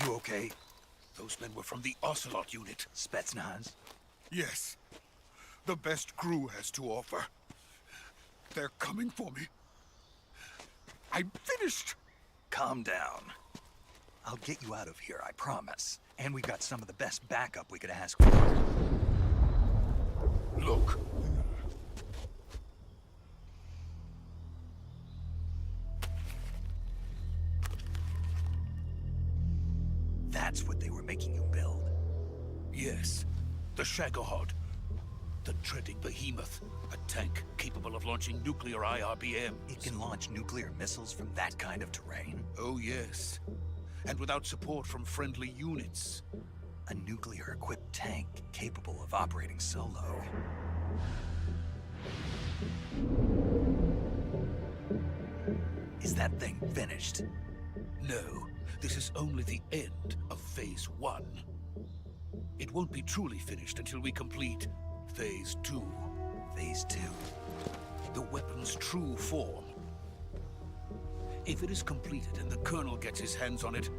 You okay? Those men were from the Ocelot unit. Spetsnaz? Yes. The best GRU has to offer. They're coming for me. I'm finished. Calm down. I'll get you out of here, I promise. And we've got some of the best backup we could ask for. Look. That's what they were making you build? Yes. The Shagohod. The treading behemoth. A tank capable of launching nuclear IRBMs. It can launch nuclear missiles from that kind of terrain? Oh, yes. And without support from friendly units. A nuclear-equipped tank capable of operating solo. Is that thing finished? No. This is only the end of Phase 1. It won't be truly finished until we complete Phase 2. Phase 2? The weapon's true form. If it is completed and the Colonel gets his hands on it,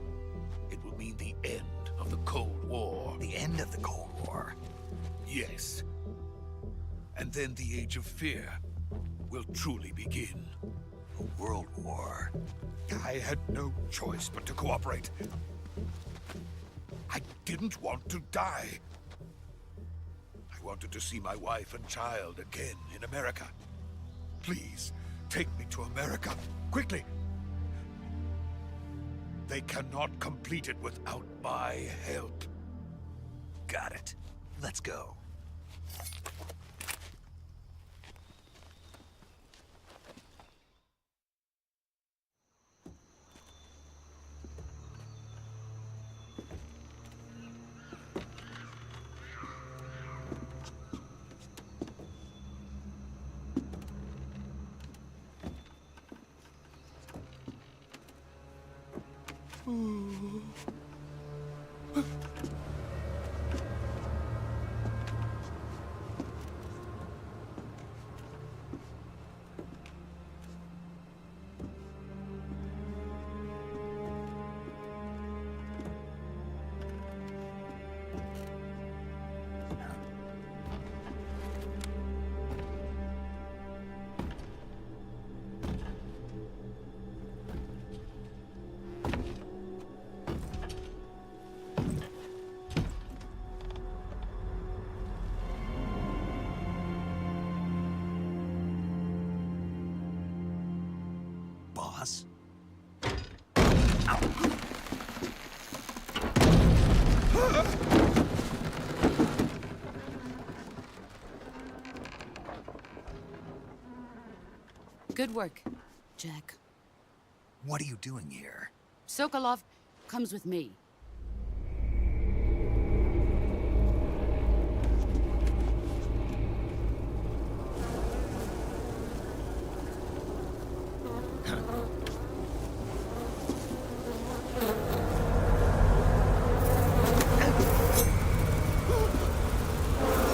it will mean the end of the Cold War. The end of the Cold War? Yes. And then the Age of Fear will truly begin. A world war? I had no choice but to cooperate. I didn't want to die. I wanted to see my wife and child again in America. Please, take me to America, quickly. They cannot complete it without my help. Got it. Let's go. Good work, Jack. What are you doing here? Sokolov comes with me.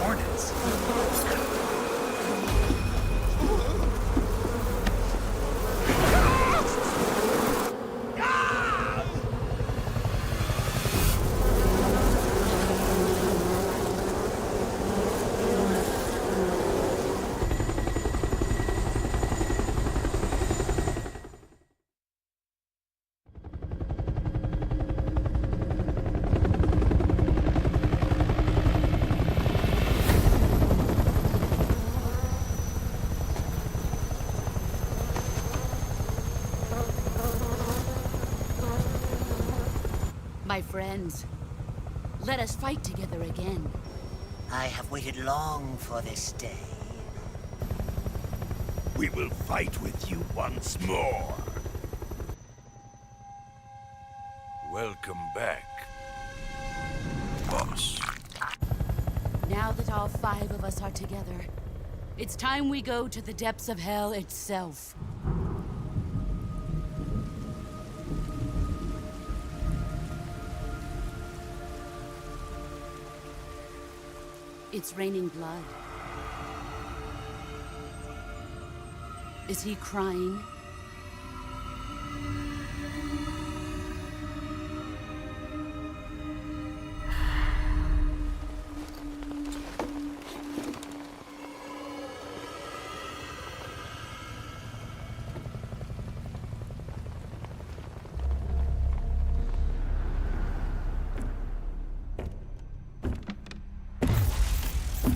Hornets. My friends, let us fight together again. I have waited long for this day. We will fight with you once more. Welcome back, boss. Now that all 5 of us are together, it's time we go to the depths of hell itself. It's raining blood. Is he crying?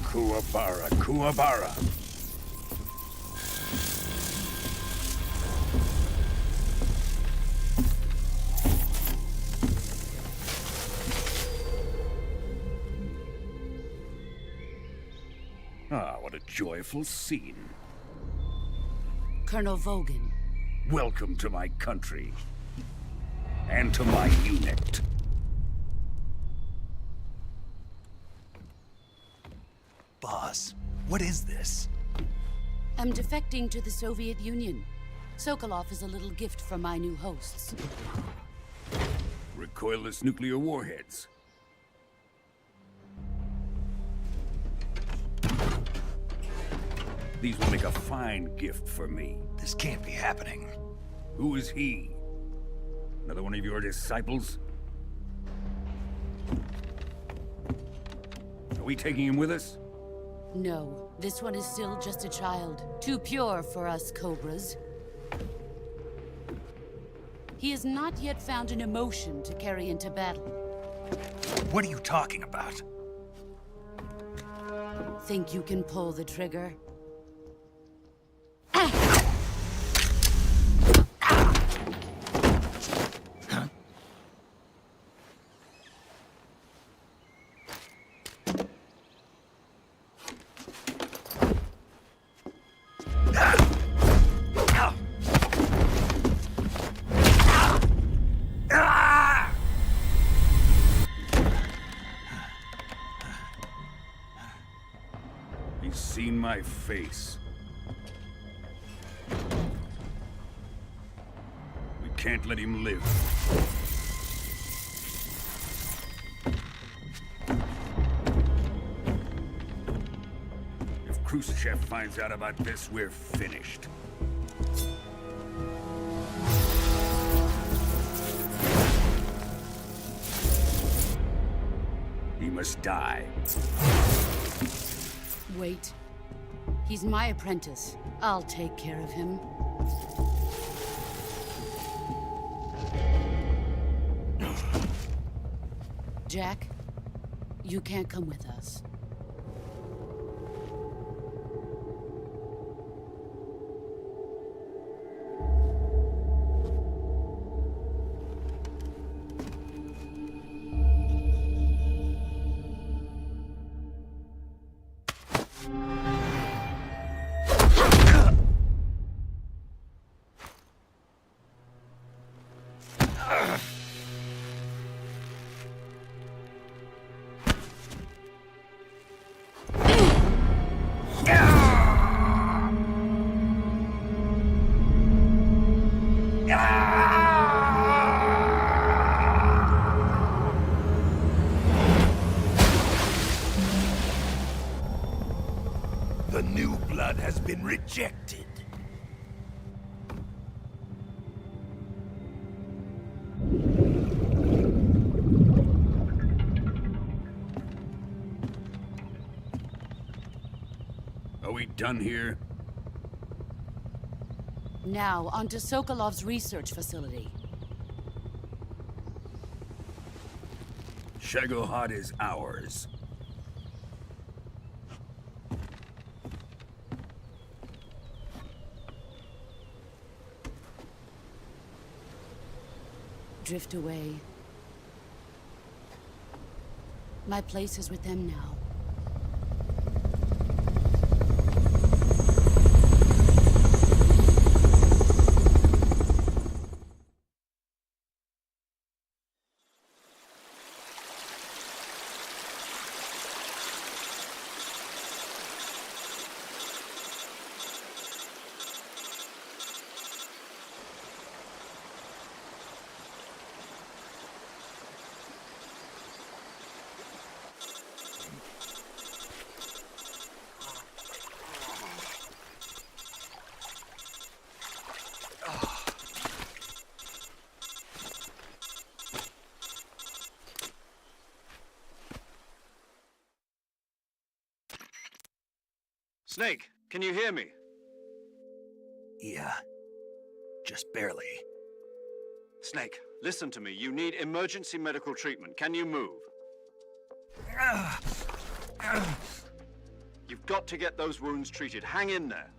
Kuwabara, Kuwabara. Ah, what a joyful scene. Colonel Vogan. Welcome to my country. And to my unit. Boss, what is this? I'm defecting to the Soviet Union. Sokolov is a little gift from my new hosts. Recoilless nuclear warheads. These will make a fine gift for me. This can't be happening. Who is he? Another one of your disciples? Are we taking him with us? No, this one is still just a child. Too pure for us Cobras. He has not yet found an emotion to carry into battle. What are you talking about? Think you can pull the trigger? He's seen my face. We can't let him live. If Khrushchev finds out about this, we're finished. He must die. Wait. He's my apprentice. I'll take care of him. Jack, you can't come with us. The new blood has been rejected. Are we done here? Now, onto Sokolov's research facility. Shagohod is ours. Drift away. My place is with them now. Snake, can you hear me? Yeah. Just barely. Snake, listen to me. You need emergency medical treatment. Can you move? You've got to get those wounds treated. Hang in there.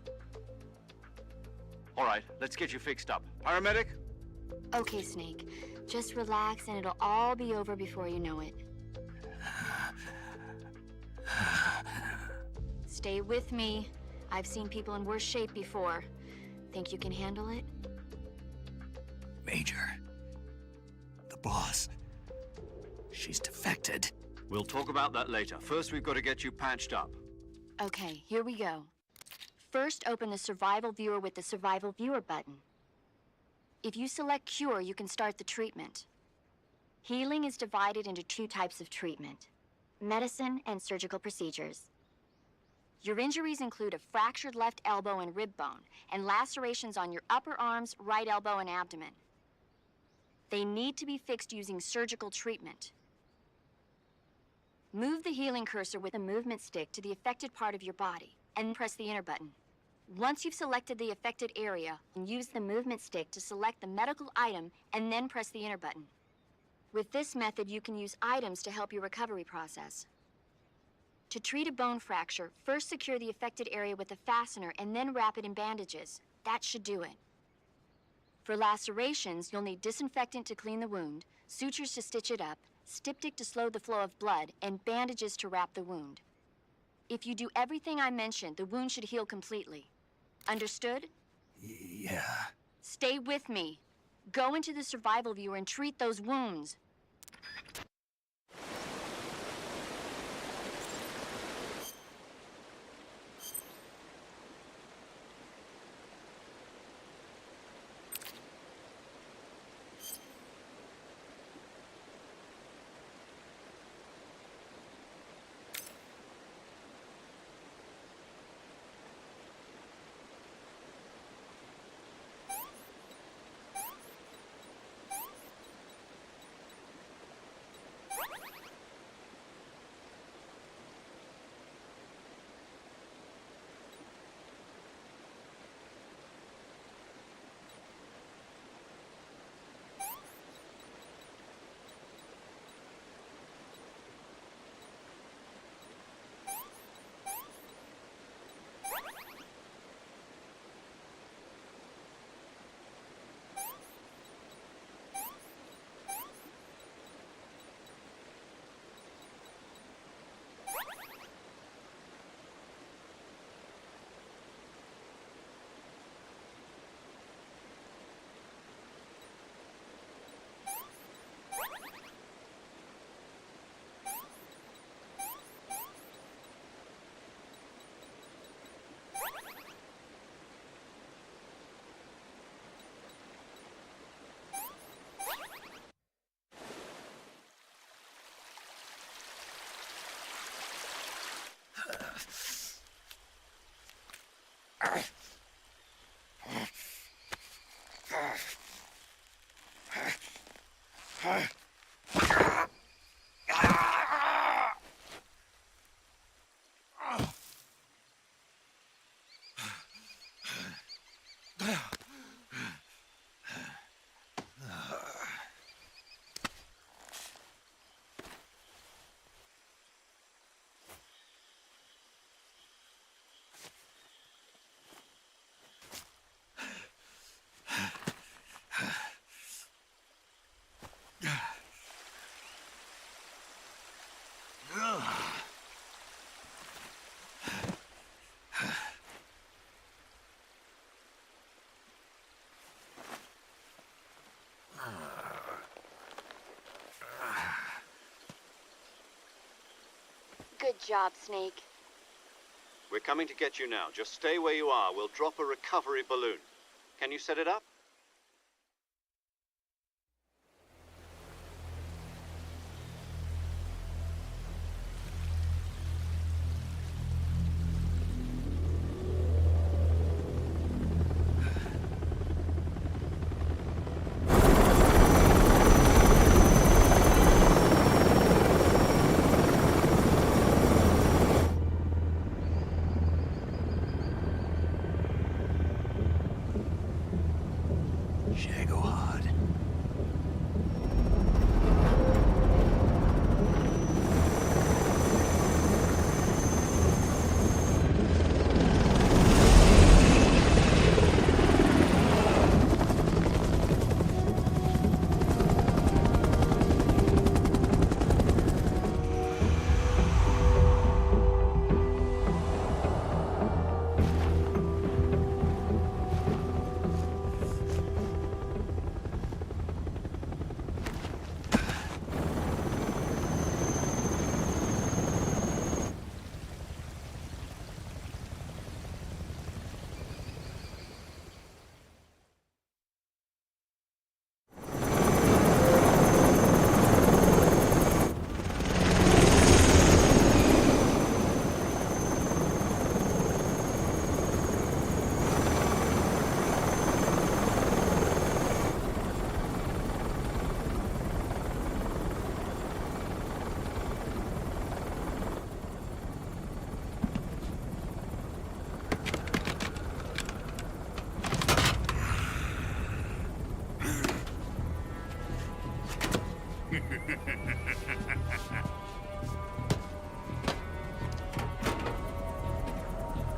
All right, let's get you fixed up. Paramedic? Okay, Snake. Just relax and it'll all be over before you know it. Stay with me. I've seen people in worse shape before. Think you can handle it? Major. The boss. She's defected. We'll talk about that later. First, we've got to get you patched up. Okay, here we go. First, open the Survival Viewer with the Survival Viewer button. If you select Cure, you can start the treatment. Healing is divided into two types of treatment: medicine and surgical procedures. Your injuries include a fractured left elbow and rib bone, and lacerations on your upper arms, right elbow, and abdomen. They need to be fixed using surgical treatment. Move the healing cursor with the movement stick to the affected part of your body, and press the enter button. Once you've selected the affected area, use the movement stick to select the medical item, and then press the enter button. With this method, you can use items to help your recovery process. To treat a bone fracture, first secure the affected area with a fastener and then wrap it in bandages. That should do it. For lacerations, you'll need disinfectant to clean the wound, sutures to stitch it up, styptic to slow the flow of blood, and bandages to wrap the wound. If you do everything I mentioned, the wound should heal completely. Understood? Yeah. Stay with me. Go into the Survival Viewer and treat those wounds. Good job, Snake. We're coming to get you now. Just stay where you are. We'll drop a recovery balloon. Can you set it up? Shagohod.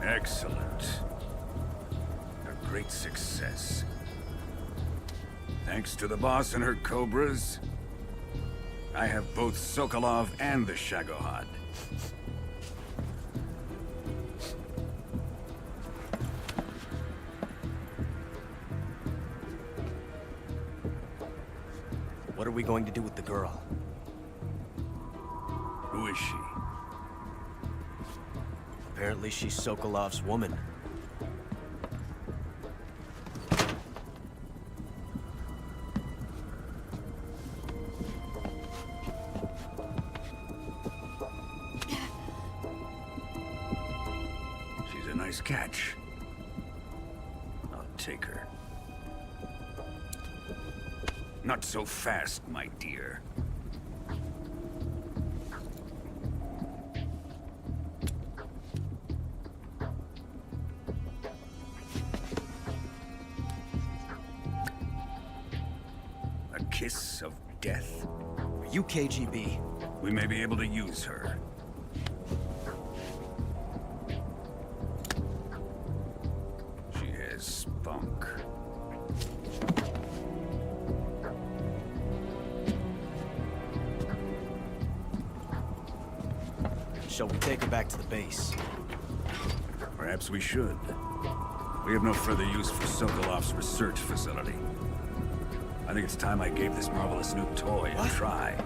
Excellent. A great success. Thanks to the boss and her cobras, I have both Sokolov and the Shagohod. What are we going to do with the girl? Who is she? Apparently she's Sokolov's woman. She's a nice catch. I'll take her. Not so fast, my dear. A kiss of death? Are you KGB? We may be able to use her. She has spunk. Shall we take her back to the base? Perhaps we should. We have no further use for Sokolov's research facility. I think it's time I gave this marvelous new toy a try.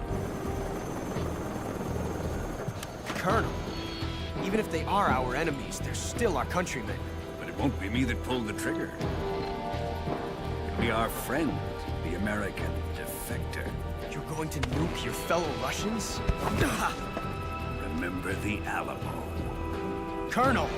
Colonel, even if they are our enemies, they're still our countrymen. But it won't be me that pulled the trigger. It'll be our friend, the American defector. You're going to nuke your fellow Russians? Remember the Alamo. Colonel!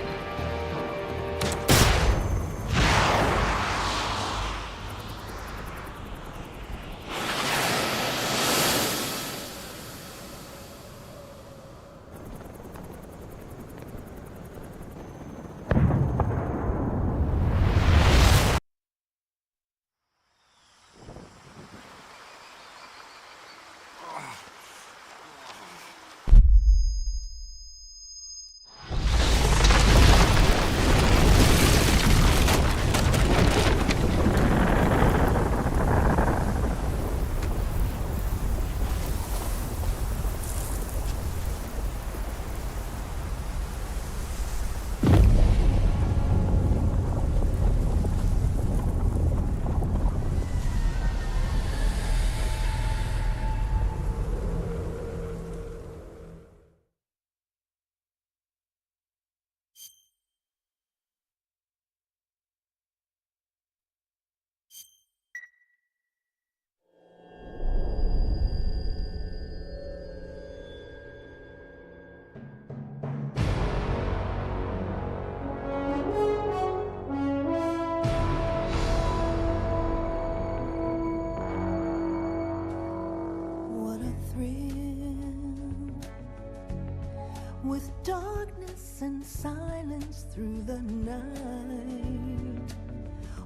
with darkness and silence through the night.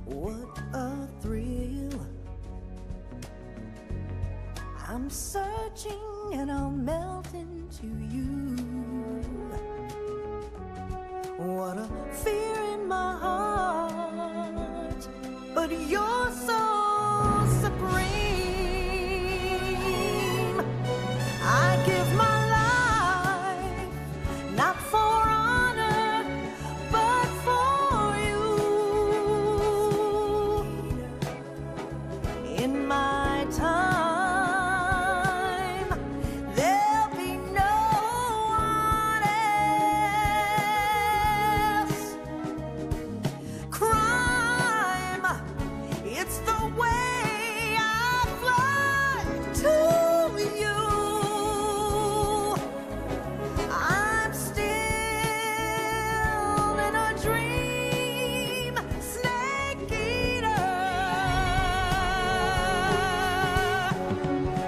What a thrill. I'm searching and I'll melt into you. What a fear in my heart, but you're so supreme. I give my life, not for honor, but for you. In my time, there'll be no one else. Crime, it's the way I fly to you. I'm still in a dream, snake eater.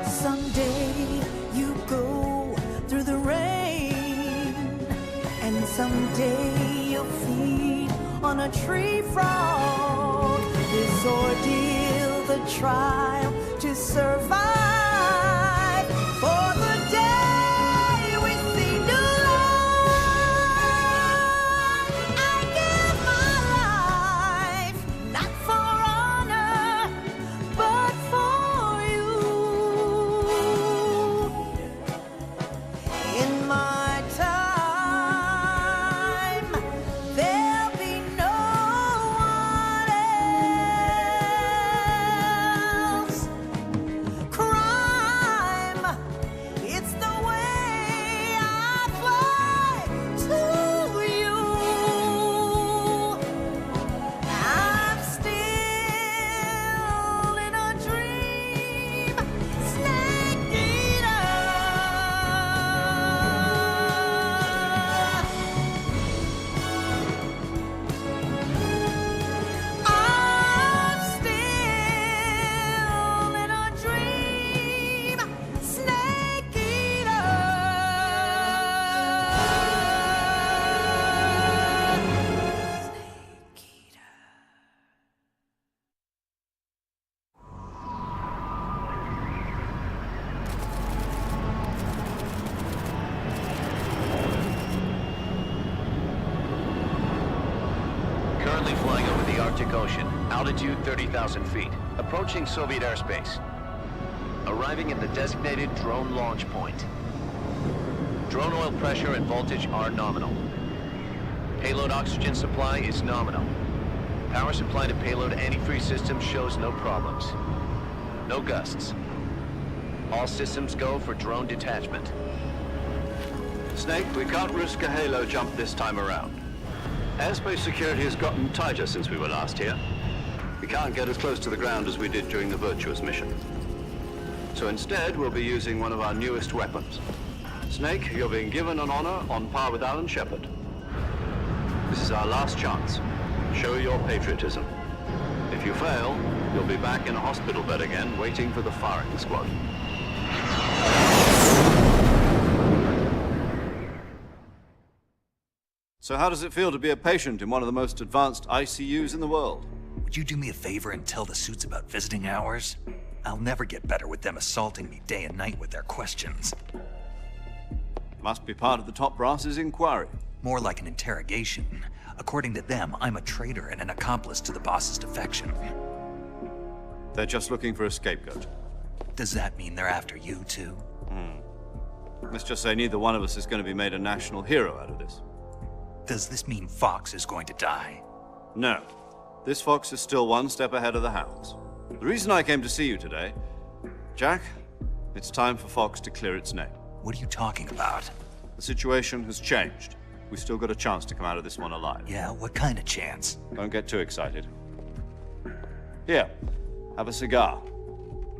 Someday you go through the rain, and someday you'll feed on a tree frog. This ordeal, the trial to survive, for the day we see new light. I give my life, not for honor, but for you. In my time, there'll be no one else. Crime, it's the way I fly to you. I'm still in a dream, snake eater. I'm still in a dream, snake eater. Snake eater. Currently flying over the Arctic Ocean, altitude 30,000 feet, approaching Soviet airspace. Arriving at the designated drone launch point. Drone oil pressure and voltage are nominal. Payload oxygen supply is nominal. Power supply to payload antifreeze system shows no problems. No gusts. All systems go for drone detachment. Snake, we can't risk a halo jump this time around. Airspace security has gotten tighter since we were last here. We can't get as close to the ground as we did during the Virtuous mission. So instead, we'll be using one of our newest weapons. Snake, you're being given an honor on par with Alan Shepard. This is our last chance. Show your patriotism. If you fail, you'll be back in a hospital bed again, waiting for the firing squad. So how does it feel to be a patient in one of the most advanced ICUs in the world? Would you do me a favor and tell the suits about visiting hours? I'll never get better with them assaulting me day and night with their questions. Must be part of the top brass's inquiry. More like an interrogation. According to them, I'm a traitor and an accomplice to the boss's defection. They're just looking for a scapegoat. Does that mean they're after you, too? Let's just say neither one of us is going to be made a national hero out of this. Does this mean Fox is going to die? No. This fox is still one step ahead of the hounds. The reason I came to see you today, Jack, it's time for Fox to clear its name. What are you talking about? The situation has changed. We've still got a chance to come out of this one alive. Yeah, what kind of chance? Don't get too excited. Here, have a cigar.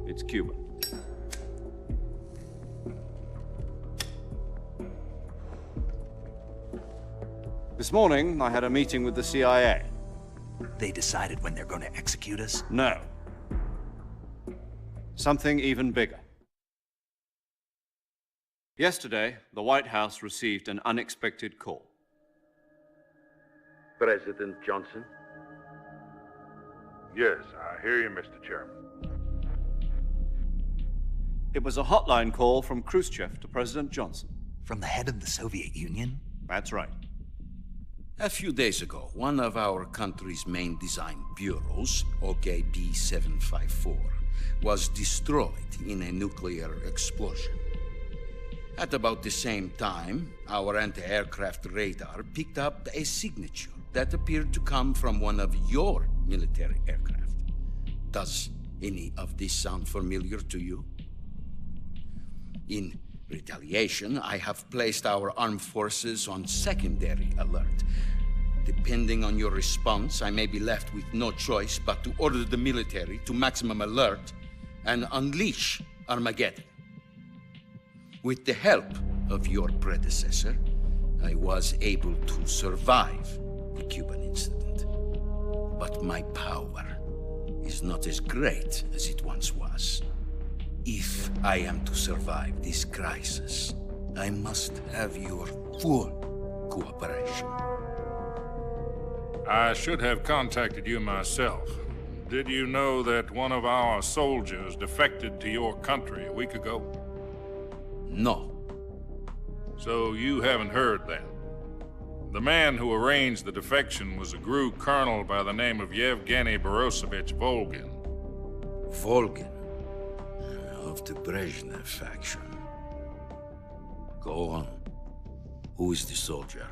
It's Cuban. This morning, I had a meeting with the CIA. They decided when they're going to execute us? No. Something even bigger. Yesterday, the White House received an unexpected call. President Johnson? Yes, I hear you, Mr. Chairman. It was a hotline call from Khrushchev to President Johnson. From the head of the Soviet Union? That's right. A few days ago, one of our country's main design bureaus, OKB 754, was destroyed in a nuclear explosion. At about the same time, our anti-aircraft radar picked up a signature that appeared to come from one of your military aircraft. Does any of this sound familiar to you? In retaliation, I have placed our armed forces on secondary alert. Depending on your response, I may be left with no choice but to order the military to maximum alert and unleash Armageddon. With the help of your predecessor, I was able to survive the Cuban incident. But my power is not as great as it once was. If I am to survive this crisis, I must have your full cooperation. I should have contacted you myself. Did you know that one of our soldiers defected to your country a week ago? No. So you haven't heard then? The man who arranged the defection was a GRU colonel by the name of Yevgeny Borisovich Volgin. Volgin? Of the Brezhnev faction. Go on. Who is the soldier?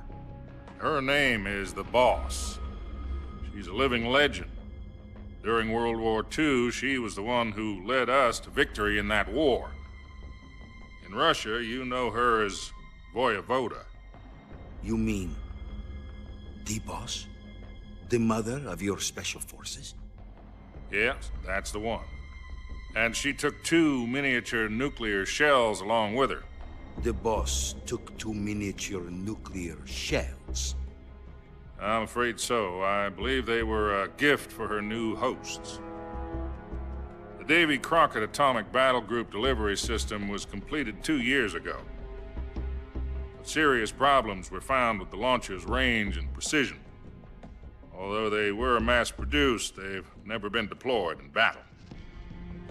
Her name is the Boss. She's a living legend. During World War II, she was the one who led us to victory in that war. In Russia, you know her as Voyevoda. You mean the Boss? The mother of your special forces? Yes, that's the one. And she took 2 miniature nuclear shells along with her. The Boss took 2 miniature nuclear shells? I'm afraid so. I believe they were a gift for her new hosts. The Davy Crockett Atomic Battle Group delivery system was completed 2 years ago. But serious problems were found with the launcher's range and precision. Although they were mass-produced, they've never been deployed in battle.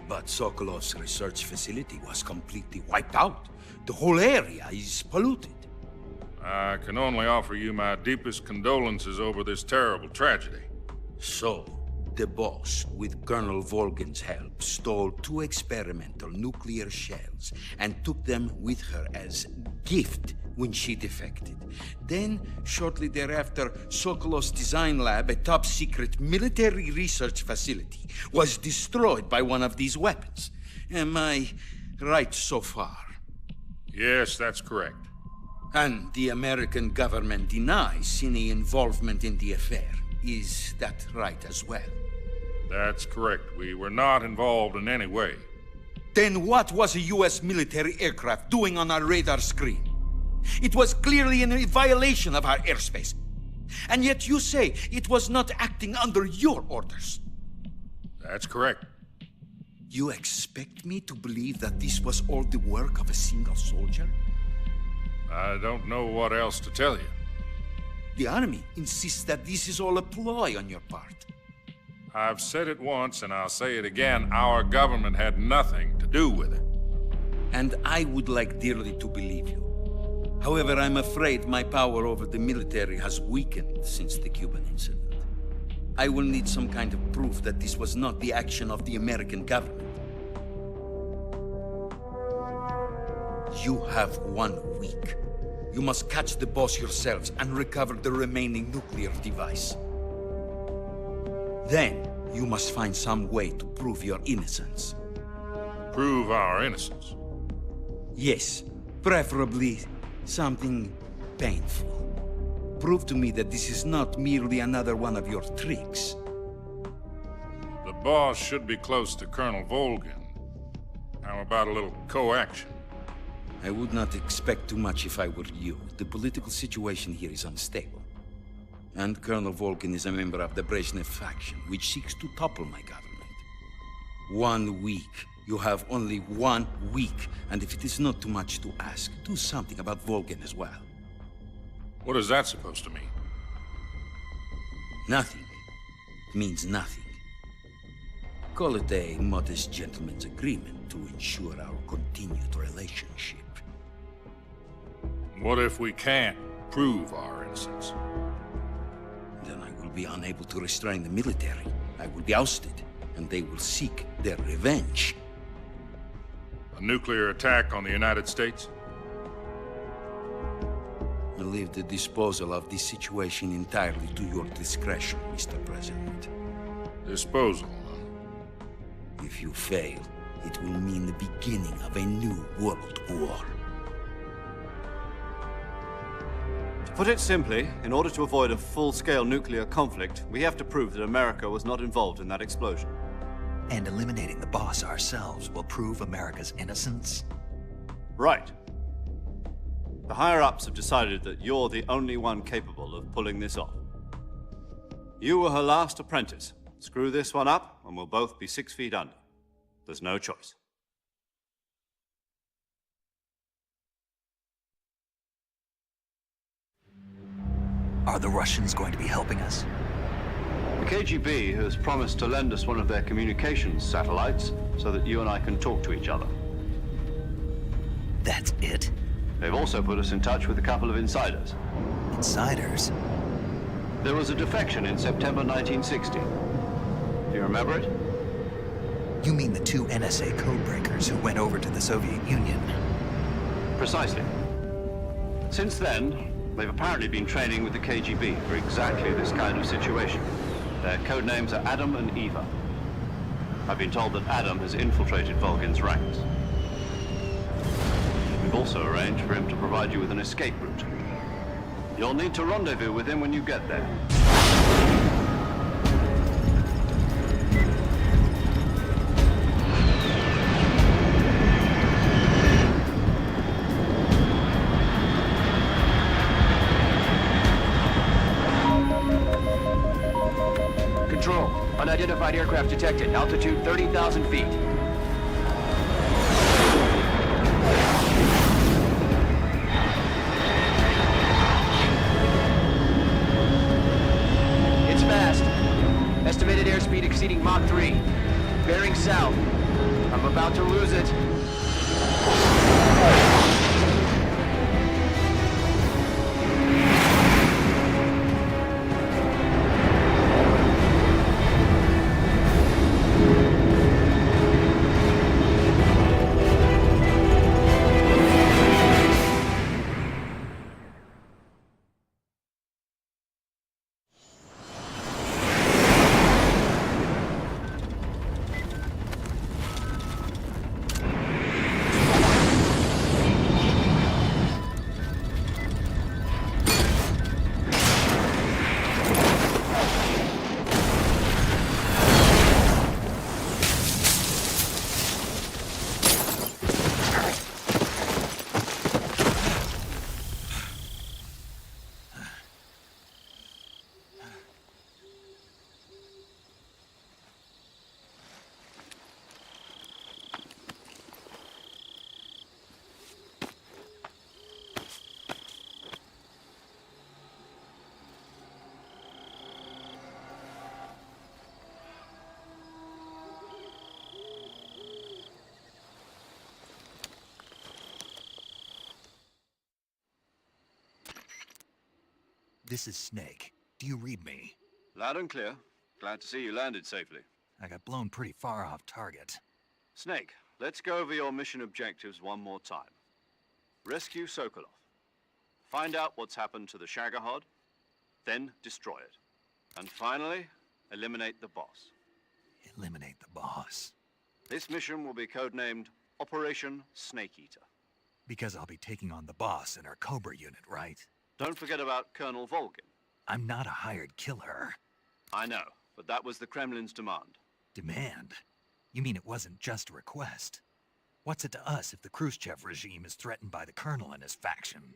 But Sokolov's research facility was completely wiped out. The whole area is polluted. I can only offer you my deepest condolences over this terrible tragedy. So, the Boss, with Colonel Volgin's help, stole 2 experimental nuclear shells and took them with her as gift when she defected. Then, shortly thereafter, Sokolov's design lab, a top-secret military research facility, was destroyed by one of these weapons. Am I right so far? Yes, that's correct. And the American government denies any involvement in the affair. Is that right as well? That's correct. We were not involved in any way. Then what was a U.S. military aircraft doing on our radar screen? It was clearly in violation of our airspace. And yet you say it was not acting under your orders. That's correct. You expect me to believe that this was all the work of a single soldier? I don't know what else to tell you. The Army insists that this is all a ploy on your part. I've said it once and I'll say it again. Our government had nothing to do with it. And I would like dearly to believe you. However, I'm afraid my power over the military has weakened since the Cuban incident. I will need some kind of proof that this was not the action of the American government. You have 1 week. You must catch the Boss yourselves and recover the remaining nuclear device. Then, you must find some way to prove your innocence. Prove our innocence? Yes, preferably something painful. Prove to me that this is not merely another one of your tricks. The Boss should be close to Colonel Volgin. How about a little co-action? I would not expect too much if I were you. The political situation here is unstable. And Colonel Volgin is a member of the Brezhnev faction, which seeks to topple my government. 1 week You have only 1 week, and if it is not too much to ask, do something about Volgin as well. What is that supposed to mean? Nothing means nothing. Call it a modest gentleman's agreement to ensure our continued relationship. What if we can't prove our innocence? Then I will be unable to restrain the military. I will be ousted, and they will seek their revenge. A nuclear attack on the United States? I leave the disposal of this situation entirely to your discretion, Mr. President. Disposal, If you fail, it will mean the beginning of a new world war. To put it simply, in order to avoid a full-scale nuclear conflict, we have to prove that America was not involved in that explosion. And eliminating the boss ourselves will prove America's innocence? Right. The higher-ups have decided that you're the only one capable of pulling this off. You were her last apprentice. Screw this one up, and we'll both be 6 feet under. There's no choice. Are the Russians going to be helping us? The KGB has promised to lend us one of their communications satellites so that you and I can talk to each other. That's it? They've also put us in touch with a couple of insiders. Insiders? There was a defection in September 1960. Do you remember it? You mean the 2 NSA codebreakers who went over to the Soviet Union? Precisely. Since then, they've apparently been training with the KGB for exactly this kind of situation. Their code names are Adam and Eva. I've been told that Adam has infiltrated Volgin's ranks. We've also arranged for him to provide you with an escape route. You'll need to rendezvous with him when you get there. Control. Unidentified aircraft detected. Altitude 30,000 feet. It's fast. Estimated airspeed exceeding Mach 3. Bearing south. I'm about to lose it. This is Snake. Do you read me? Loud and clear. Glad to see you landed safely. I got blown pretty far off target. Snake, let's go over your mission objectives one more time. Rescue Sokolov. Find out what's happened to the Shagohod, then destroy it. And finally, eliminate the boss. Eliminate the boss. This mission will be codenamed Operation Snake Eater. Because I'll be taking on the boss in our Cobra unit, right? Don't forget about Colonel Volgin. I'm not a hired killer. I know, but that was the Kremlin's demand. Demand? You mean it wasn't just a request? What's it to us if the Khrushchev regime is threatened by the Colonel and his faction?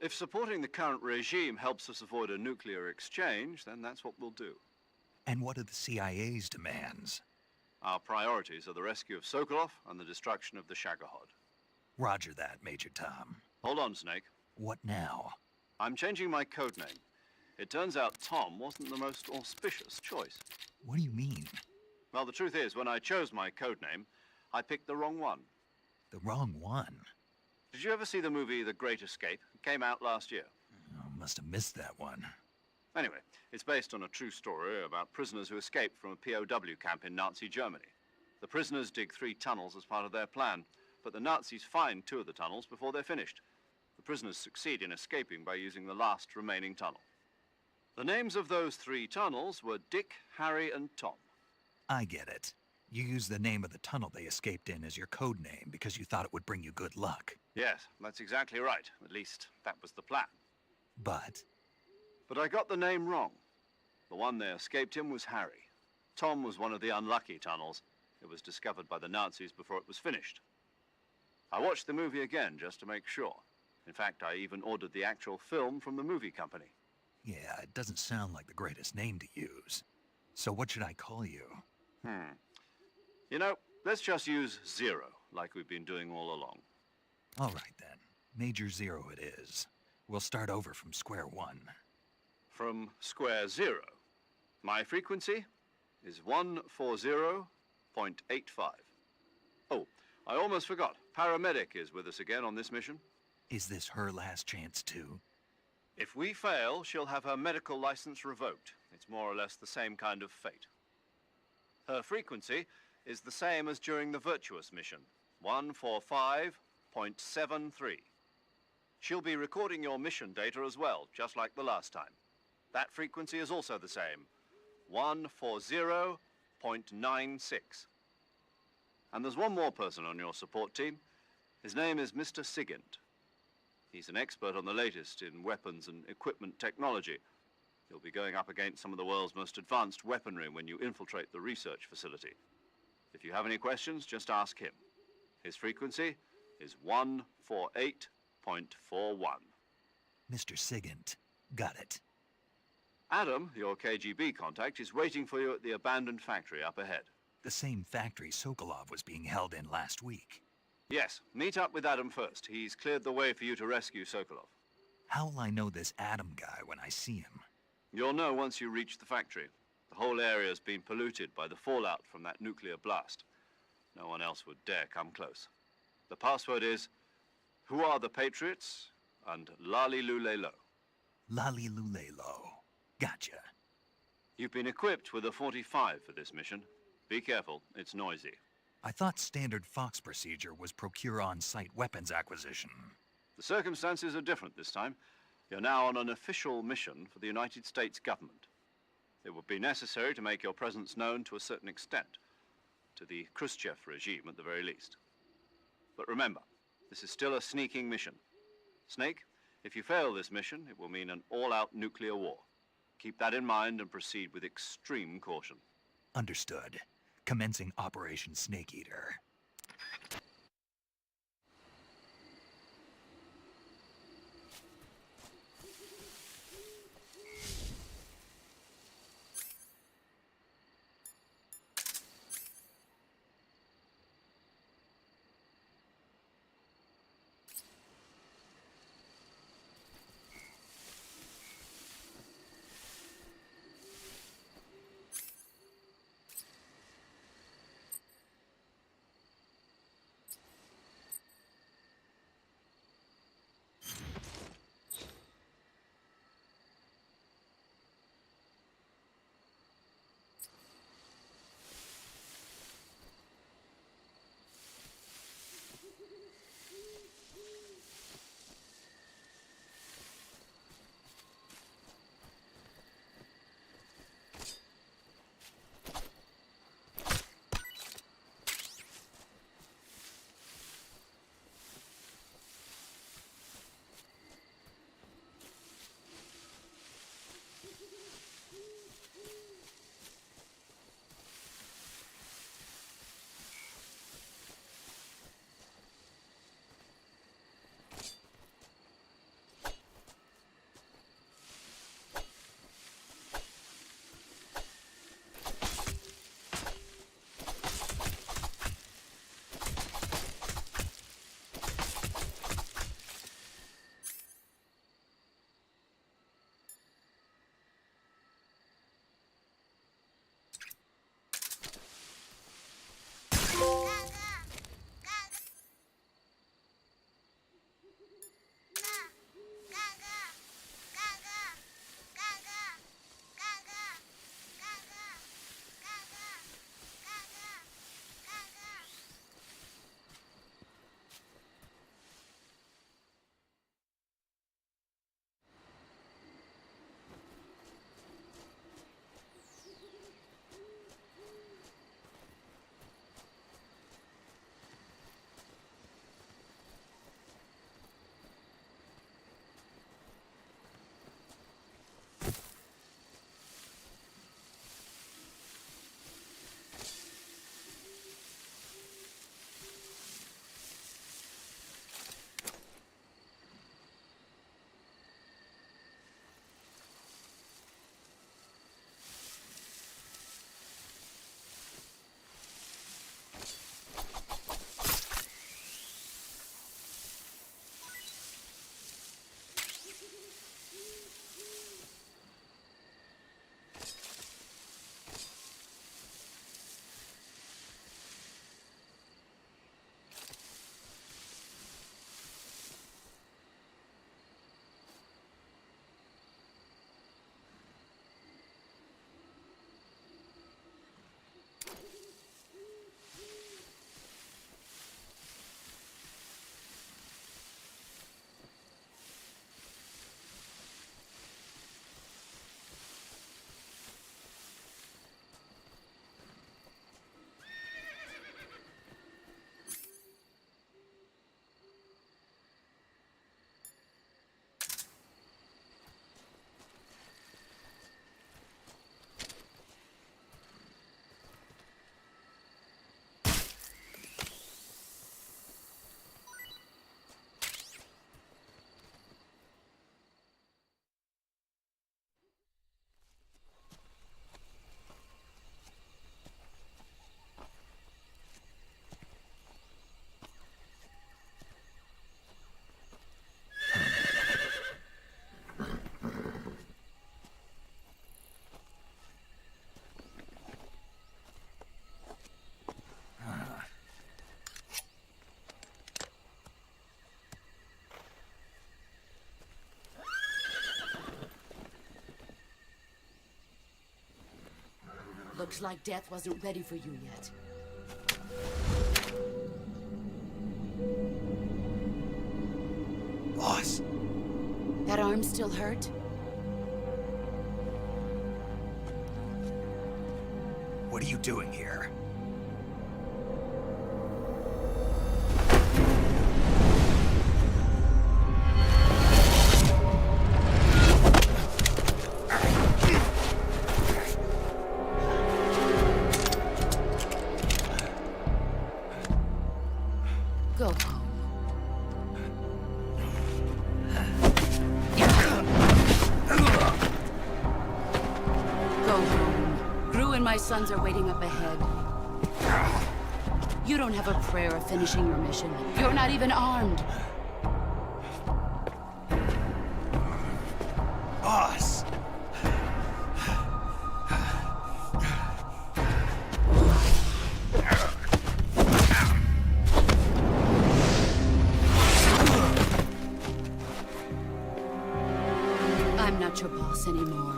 If supporting the current regime helps us avoid a nuclear exchange, then that's what we'll do. And what are the CIA's demands? Our priorities are the rescue of Sokolov and the destruction of the Shagohod. Roger that, Major Tom. Hold on, Snake. What now? I'm changing my code name. It turns out Tom wasn't the most auspicious choice. What do you mean? Well, the truth is, when I chose my code name, I picked the wrong one. The wrong one? Did you ever see the movie The Great Escape? It came out last year. Oh, must have missed that one. Anyway, it's based on a true story about prisoners who escaped from a POW camp in Nazi Germany. The prisoners dig 3 tunnels as part of their plan, but the Nazis find 2 of the tunnels before they're finished. The prisoners succeed in escaping by using the last remaining tunnel. The names of those 3 tunnels were Dick, Harry, and Tom. I get it. You used the name of the tunnel they escaped in as your code name because you thought it would bring you good luck. Yes, that's exactly right. At least, that was the plan. But I got the name wrong. The one they escaped in was Harry. Tom was one of the unlucky tunnels. It was discovered by the Nazis before it was finished. I watched the movie again just to make sure. In fact, I even ordered the actual film from the movie company. yeah, it doesn't sound like the greatest name to use. So what should I call you? You know, let's just use Zero, like we've been doing all along. All right then. Major Zero it is. We'll start over from square one. From square 0. My frequency is 140.85. Oh, I almost forgot. Paramedic is with us again on this mission. Is this her last chance too? If we fail, she'll have her medical license revoked. It's more or less the same kind of fate. Her frequency is the same as during the Virtuous mission, 145.73. She'll be recording your mission data as well, just like the last time. That frequency is also the same, 140.96. And there's one more person on your support team. His name is Mr. Sigint. He's an expert on the latest in weapons and equipment technology. You'll be going up against some of the world's most advanced weaponry when you infiltrate the research facility. If you have any questions, just ask him. His frequency is 148.41. Mr. Sigint. Got it. Adam, your KGB contact, is waiting for you at the abandoned factory up ahead. The same factory Sokolov was being held in last week. Yes, meet up with Adam first. He's cleared the way for you to rescue Sokolov. How will I know this Adam guy when I see him? You'll know once you reach the factory. The whole area's been polluted by the fallout from that nuclear blast. No one else would dare come close. The password is, "Who are the Patriots?" and Lali Lule Lo. Lali Lule Lo. Gotcha. You've been equipped with a 45 for this mission. Be careful, it's noisy. I thought standard Fox procedure was procure on-site weapons acquisition. The circumstances are different this time. You're now on an official mission for the United States government. It would be necessary to make your presence known to a certain extent, to the Khrushchev regime at the very least. But remember, this is still a sneaking mission. Snake, if you fail this mission, it will mean an all-out nuclear war. Keep that in mind and proceed with extreme caution. Understood. Commencing Operation Snake Eater. Looks like death wasn't ready for you yet. Boss. That arm still hurt? What are you doing here? Go home. Go home. Gru and my sons are waiting up ahead. You don't have a prayer of finishing your mission. You're not even armed. Boss! I'm not your boss anymore.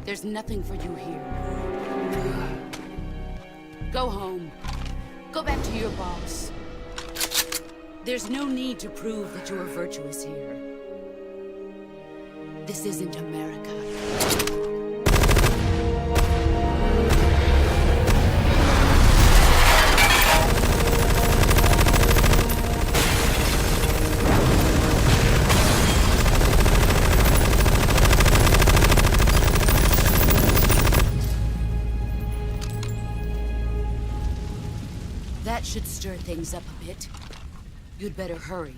There's nothing for you here. Go home. Go back to your boss. There's no need to prove that you are virtuous here. This isn't America. That should stir things up a bit. You'd better hurry.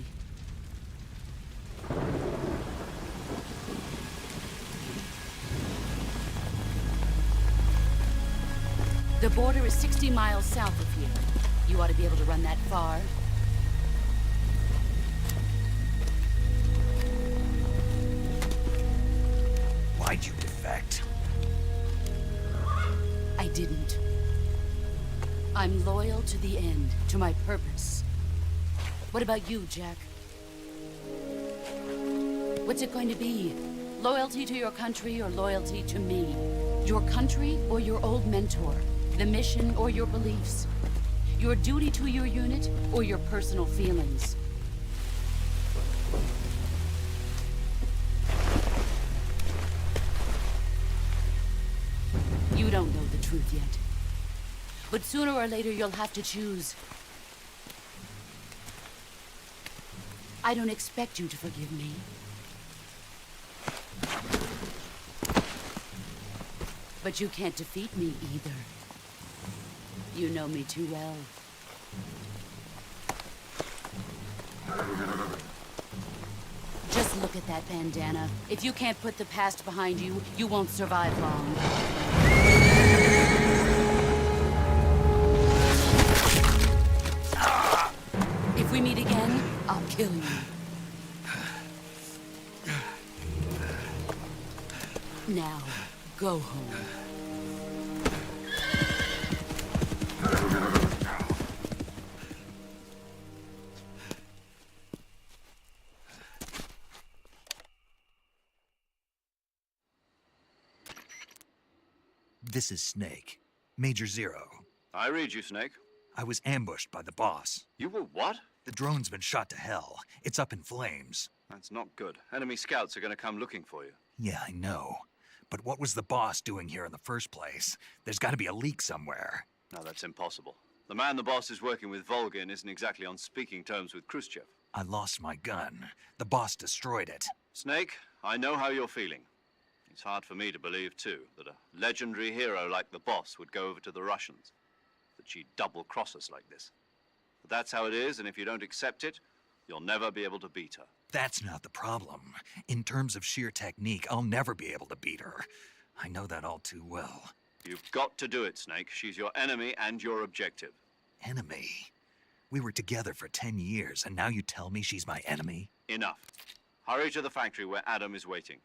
The border is 60 miles south of here. You ought to be able to run that far. Why'd you defect? I didn't. I'm loyal to the end, to my purpose. What about you, Jack? What's it going to be? Loyalty to your country or loyalty to me? Your country or your old mentor? The mission or your beliefs? Your duty to your unit or your personal feelings? You don't know the truth yet. But sooner or later, you'll have to choose. I don't expect you to forgive me. But you can't defeat me either. You know me too well. Just look at that bandana. If you can't put the past behind you, you won't survive long. If we meet again, I'll kill you. Now, go home. This is Snake. Major Zero. I read you, Snake. I was ambushed by the boss. You were what? The drone's been shot to hell. It's up in flames. That's not good. Enemy scouts are going to come looking for you. Yeah, I know. But what was the boss doing here in the first place? There's got to be a leak somewhere. No, that's impossible. The man the boss is working with, Volgin, isn't exactly on speaking terms with Khrushchev. I lost my gun. The boss destroyed it. Snake, I know how you're feeling. It's hard for me to believe, too, that a legendary hero like the boss would go over to the Russians. That she'd double-cross us like this. But that's how it is, and if you don't accept it, you'll never be able to beat her. That's not the problem. In terms of sheer technique, I'll never be able to beat her. I know that all too well. You've got to do it, Snake. She's your enemy and your objective. Enemy? We were together for 10 years, and now you tell me she's my enemy? Enough. Hurry to the factory where Adam is waiting.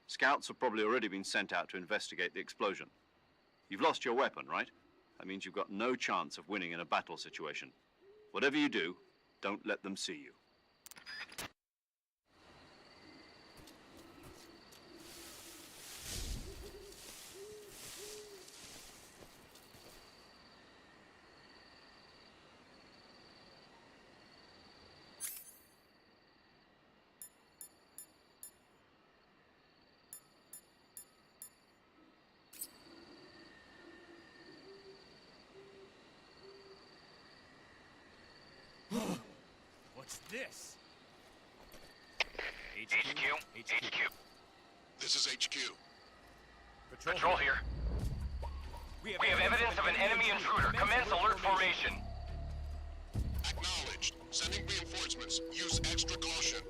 Scouts have probably already been sent out to investigate the explosion. You've lost your weapon, right? That means you've got no chance of winning in a battle situation. Whatever you do, don't let them see you. this? HQ. This is HQ. Patrol here. We have evidence of an enemy intruder. Commence alert formation. Acknowledged. Sending reinforcements. Use extra caution.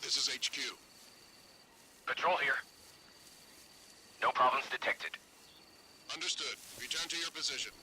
This is HQ. Patrol here. No problems detected. Understood. Return to your position.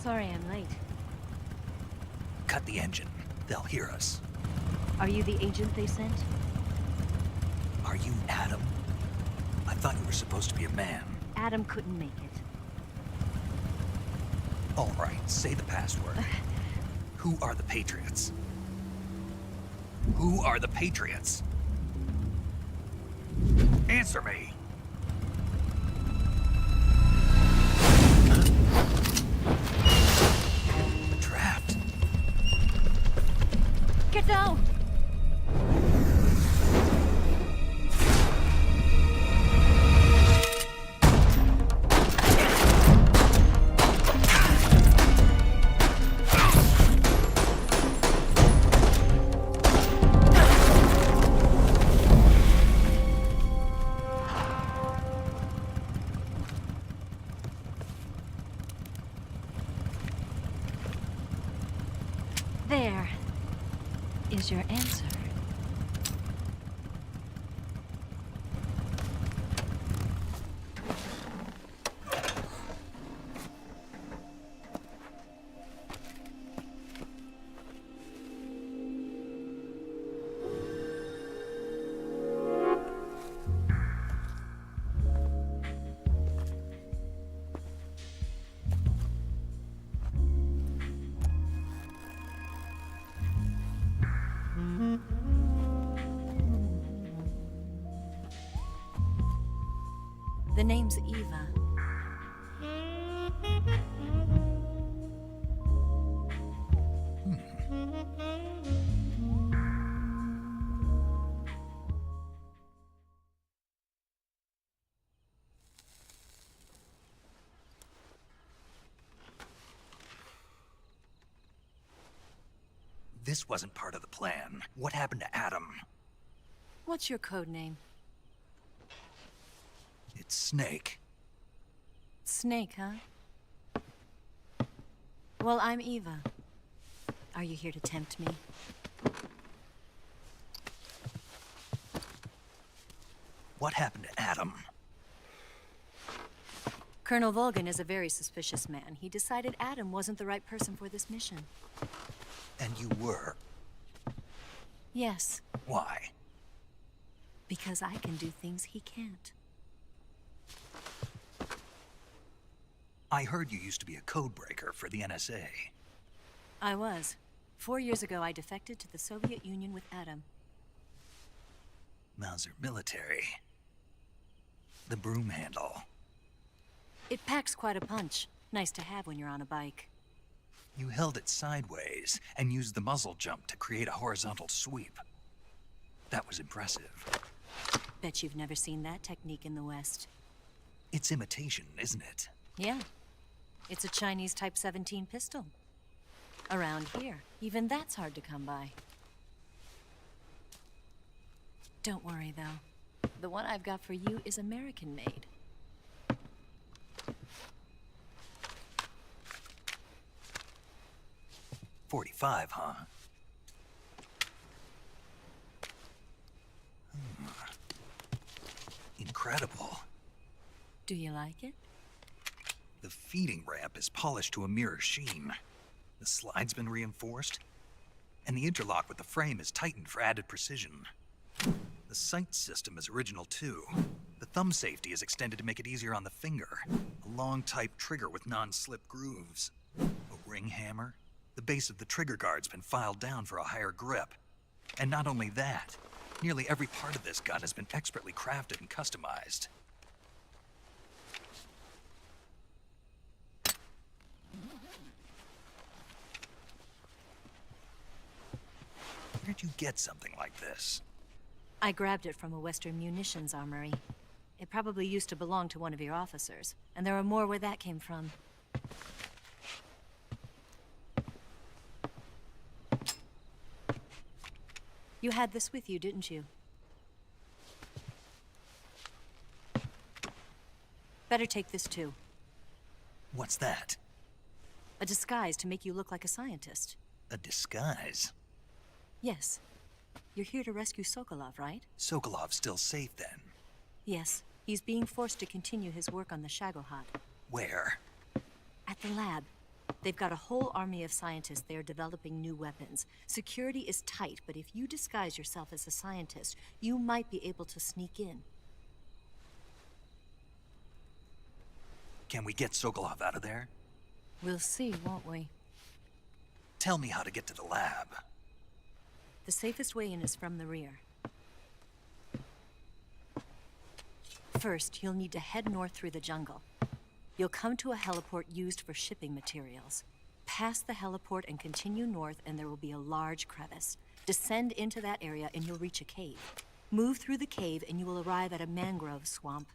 Sorry I'm late. Cut the engine. They'll hear us. Are you the agent they sent? Are you Adam? I thought you were supposed to be a man. Adam couldn't make it. All right, say the password. Who are the Patriots? Who are the Patriots? Answer me! Trapped. Get down! There is your answer. The name's Eva. This wasn't part of the plan. What happened to Adam? What's your code name? It's Snake. Snake, huh? Well, I'm Eva. Are you here to tempt me? What happened to Adam? Colonel Volgan is a very suspicious man. He decided Adam wasn't the right person for this mission. And you were? Yes. Why? Because I can do things he can't. I heard you used to be a codebreaker for the NSA. I was. 4 years ago, I defected to the Soviet Union with Adam. Mauser military. The broom handle. It packs quite a punch. Nice to have when you're on a bike. You held it sideways and used the muzzle jump to create a horizontal sweep. That was impressive. Bet you've never seen that technique in the West. It's imitation, isn't it? Yeah. It's a Chinese Type 17 pistol. Around here, even that's hard to come by. Don't worry, though. The one I've got for you is American-made. .45, huh? Incredible. Do you like it? The feeding ramp is polished to a mirror sheen. The slide's been reinforced, and the interlock with the frame is tightened for added precision. The sight system is original too. The thumb safety is extended to make it easier on the finger. A long type trigger with non-slip grooves. A ring hammer. The base of the trigger guard's been filed down for a higher grip. And not only that, nearly every part of this gun has been expertly crafted and customized. Where'd you get something like this? I grabbed it from a Western munitions armory. It probably used to belong to one of your officers, and there are more where that came from. You had this with you, didn't you? Better take this too. What's that? A disguise to make you look like a scientist. A disguise? Yes. You're here to rescue Sokolov, right? Sokolov's still safe then? Yes. He's being forced to continue his work on the Shagohod. Where? At the lab. They've got a whole army of scientists there developing new weapons. Security is tight, but if you disguise yourself as a scientist, you might be able to sneak in. Can we get Sokolov out of there? We'll see, won't we? Tell me how to get to the lab. The safest way in is from the rear. First, you'll need to head north through the jungle. You'll come to a heliport used for shipping materials. Pass the heliport and continue north, and there will be a large crevice. Descend into that area and you'll reach a cave. Move through the cave and you will arrive at a mangrove swamp.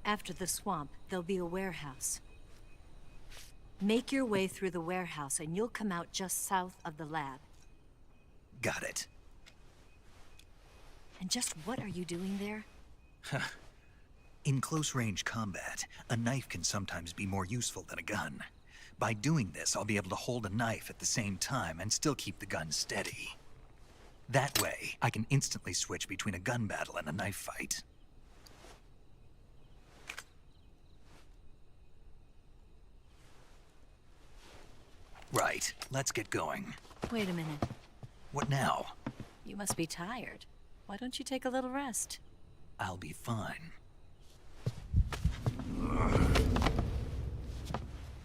After the swamp, there'll be a warehouse. Make your way through the warehouse and you'll come out just south of the lab. Got it. And just what are you doing there? In close-range combat, a knife can sometimes be more useful than a gun. By doing this, I'll be able to hold a knife at the same time and still keep the gun steady. That way, I can instantly switch between a gun battle and a knife fight. Right, let's get going. Wait a minute. What now? You must be tired. Why don't you take a little rest? I'll be fine.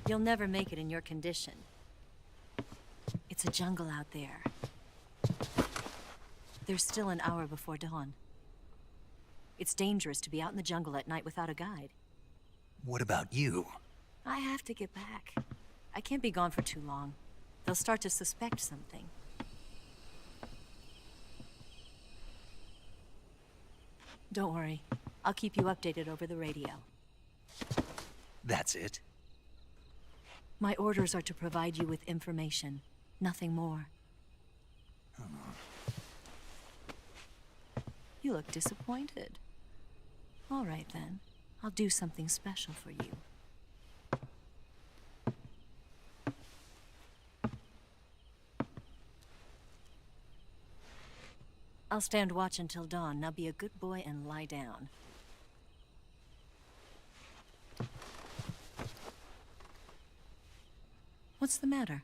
You'll never make it in your condition. It's a jungle out there. There's still an hour before dawn. It's dangerous to be out in the jungle at night without a guide. What about you? I have to get back. I can't be gone for too long. They'll start to suspect something. Don't worry. I'll keep you updated over the radio. That's it? My orders are to provide you with information, nothing more. You look disappointed. All right then. I'll do something special for you. I'll stand watch until dawn. Now be a good boy and lie down. What's the matter?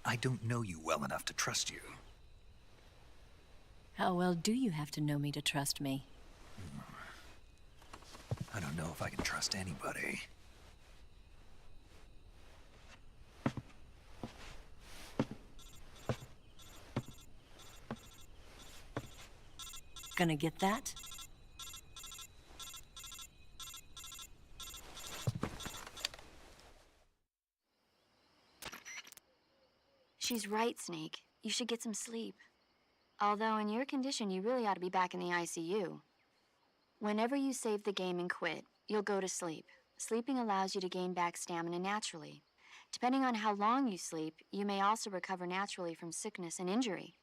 I don't know you well enough to trust you. How well do you have to know me to trust me? I don't know if I can trust anybody. Gonna get that? She's right, Snake. You should get some sleep. Although in your condition, you really ought to be back in the ICU. Whenever you save the game and quit, you'll go to sleep. Sleeping allows you to gain back stamina naturally. Depending on how long you sleep, you may also recover naturally from sickness and injury.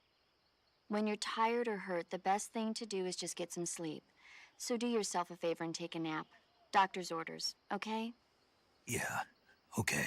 When you're tired or hurt, the best thing to do is just get some sleep. So do yourself a favor and take a nap. Doctor's orders, okay? Yeah, okay.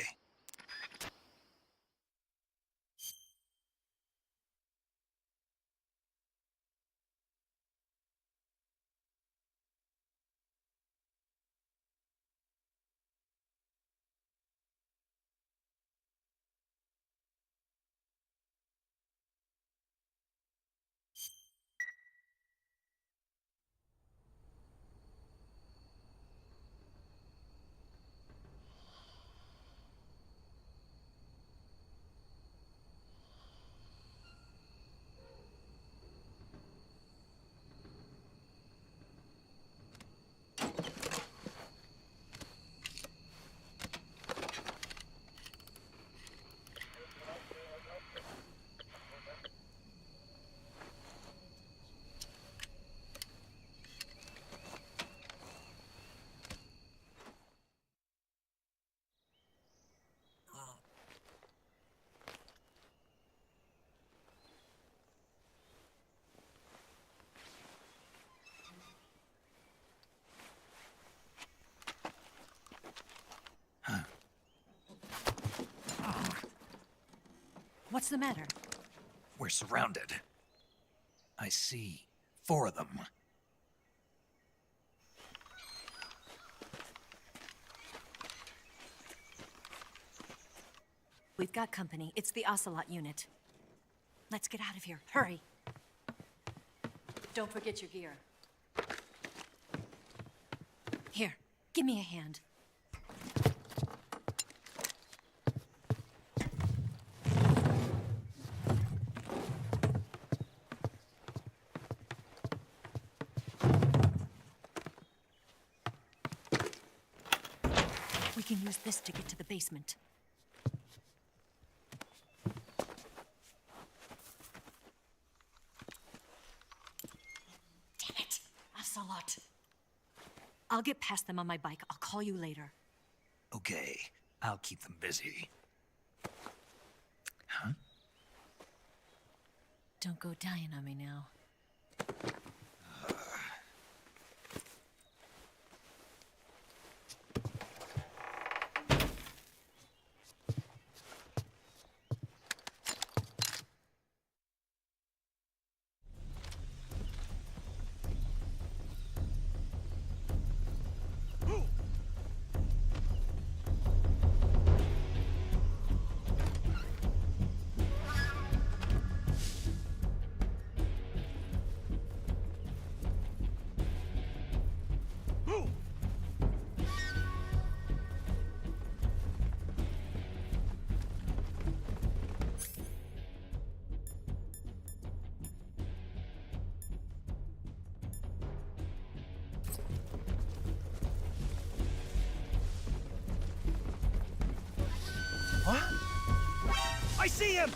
What's the matter? We're surrounded. I see 4 of them. We've got company. It's the Ocelot unit. Let's get out of here. Hurry. Don't forget your gear. Here, give me a hand. We can use this to get to the basement. Damn it, Ocelot. I'll get past them on my bike. I'll call you later. Okay, I'll keep them busy. Huh? Don't go dying on me now. What? I see him!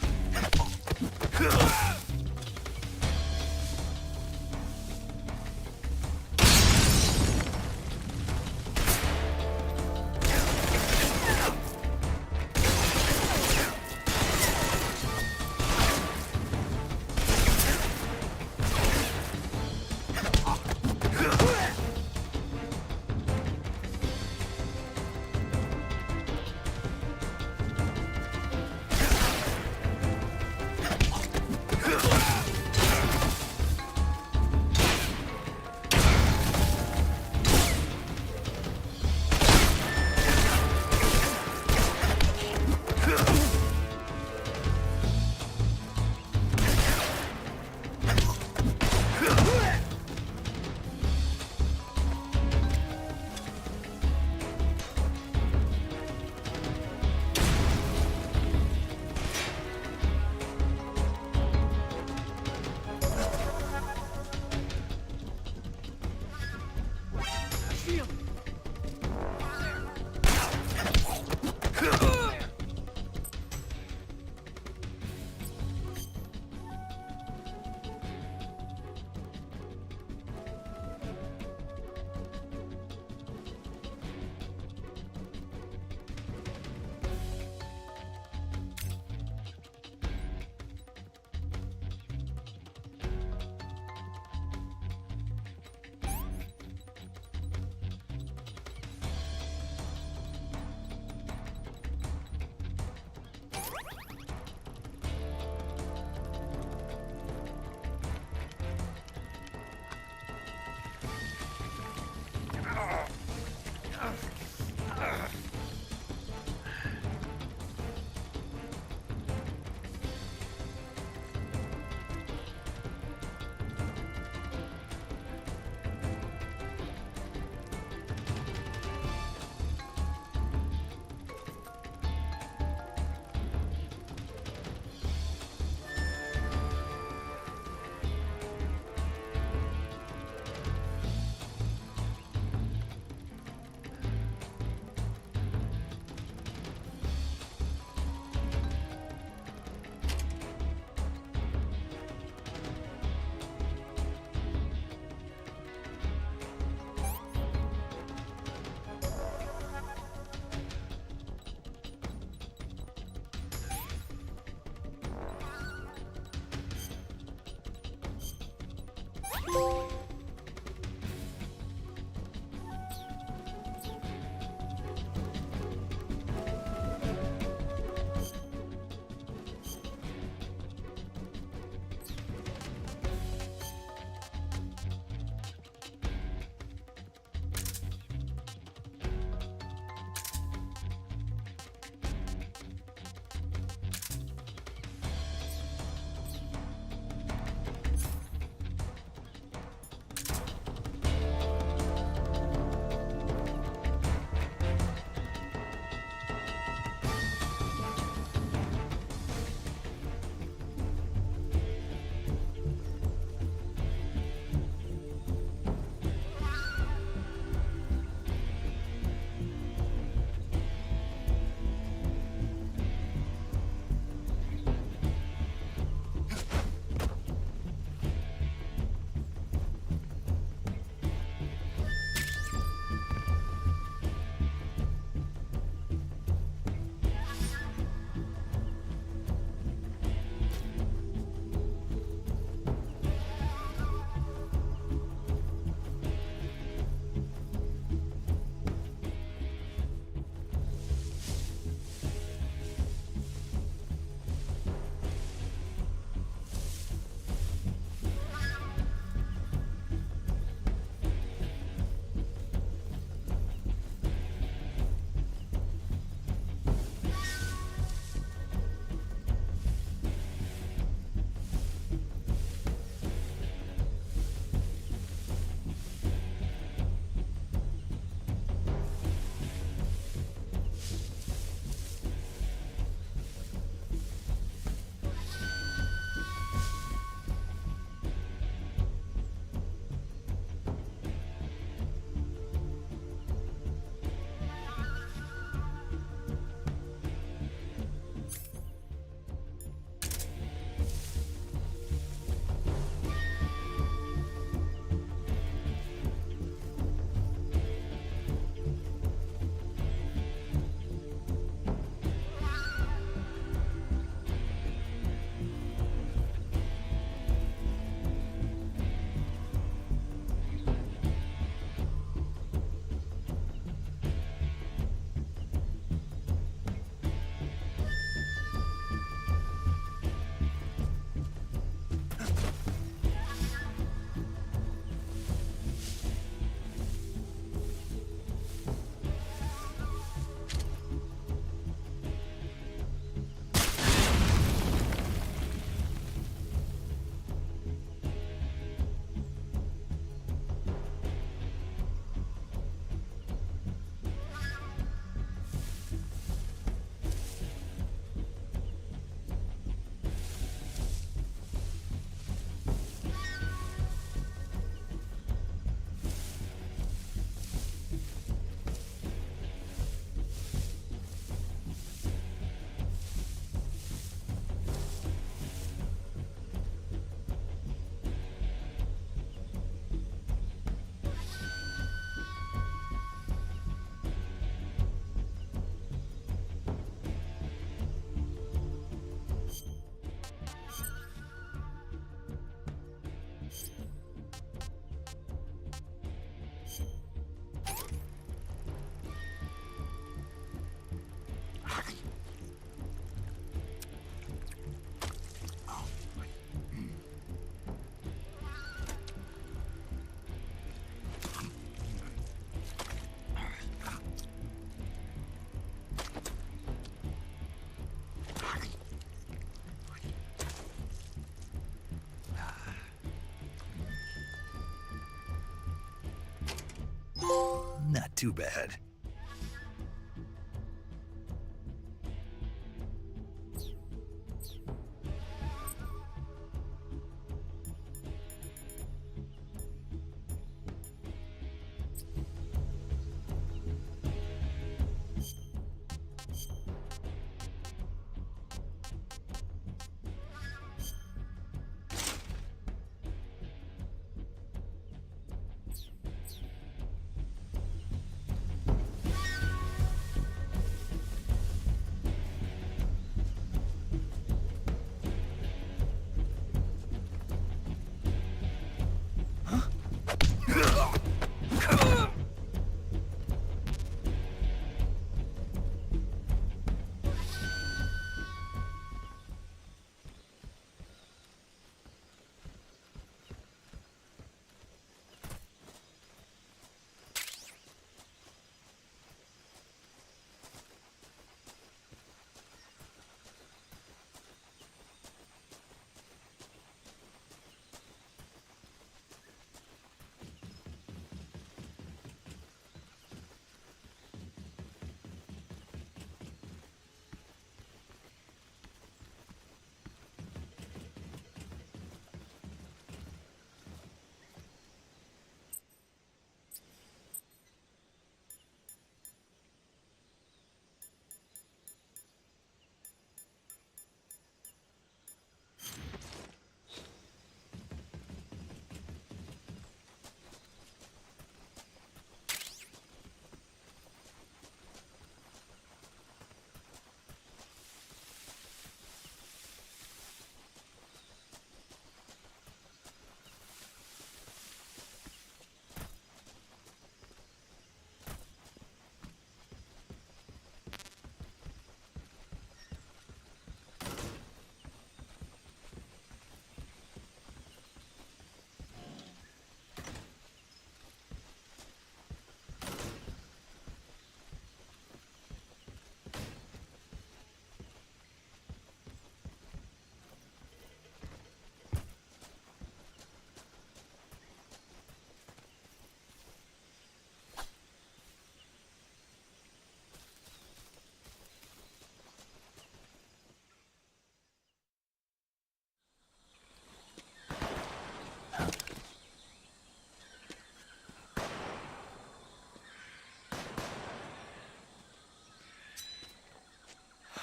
too bad.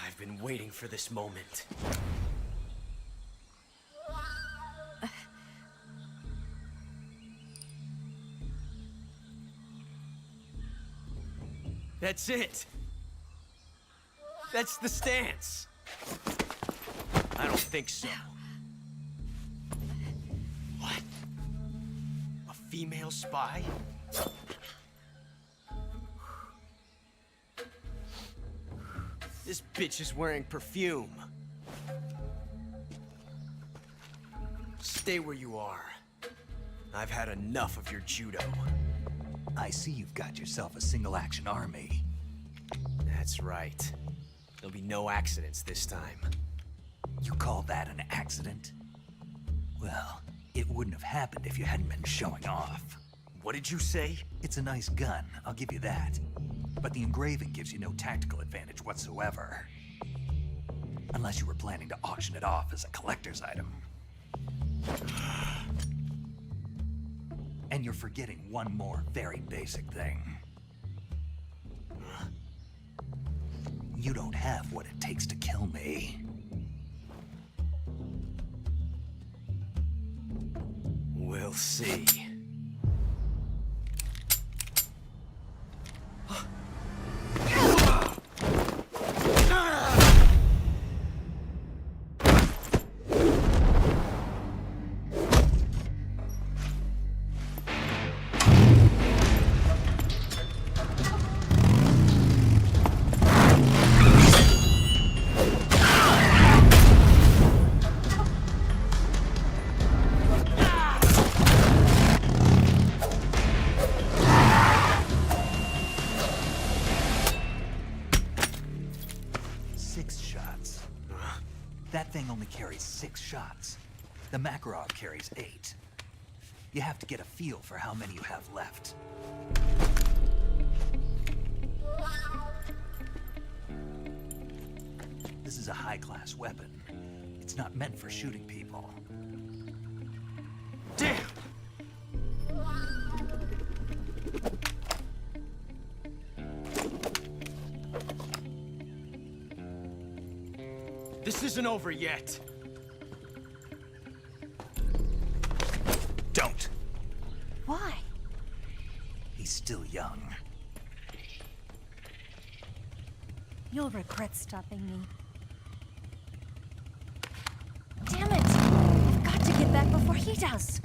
I've been waiting for this moment. That's it. That's the stance. I don't think so. What? A female spy? This bitch is wearing perfume. Stay where you are. I've had enough of your judo. I see you've got yourself a single-action army. That's right. There'll be no accidents this time. You call that an accident? Well, it wouldn't have happened if you hadn't been showing off. What did you say? It's a nice gun, I'll give you that. But the engraving gives you no tactical advantage whatsoever. Unless you were planning to auction it off as a collector's item. And you're forgetting one more very basic thing. You don't have what it takes to kill me. We'll see. That thing only carries 6 shots. The Makarov carries 8. You have to get a feel for how many you have left. This is a high-class weapon. It's not meant for shooting people. Damn! This isn't over yet. Don't! Why? He's still young. You'll regret stopping me. Damn it! I've got to get back before he does.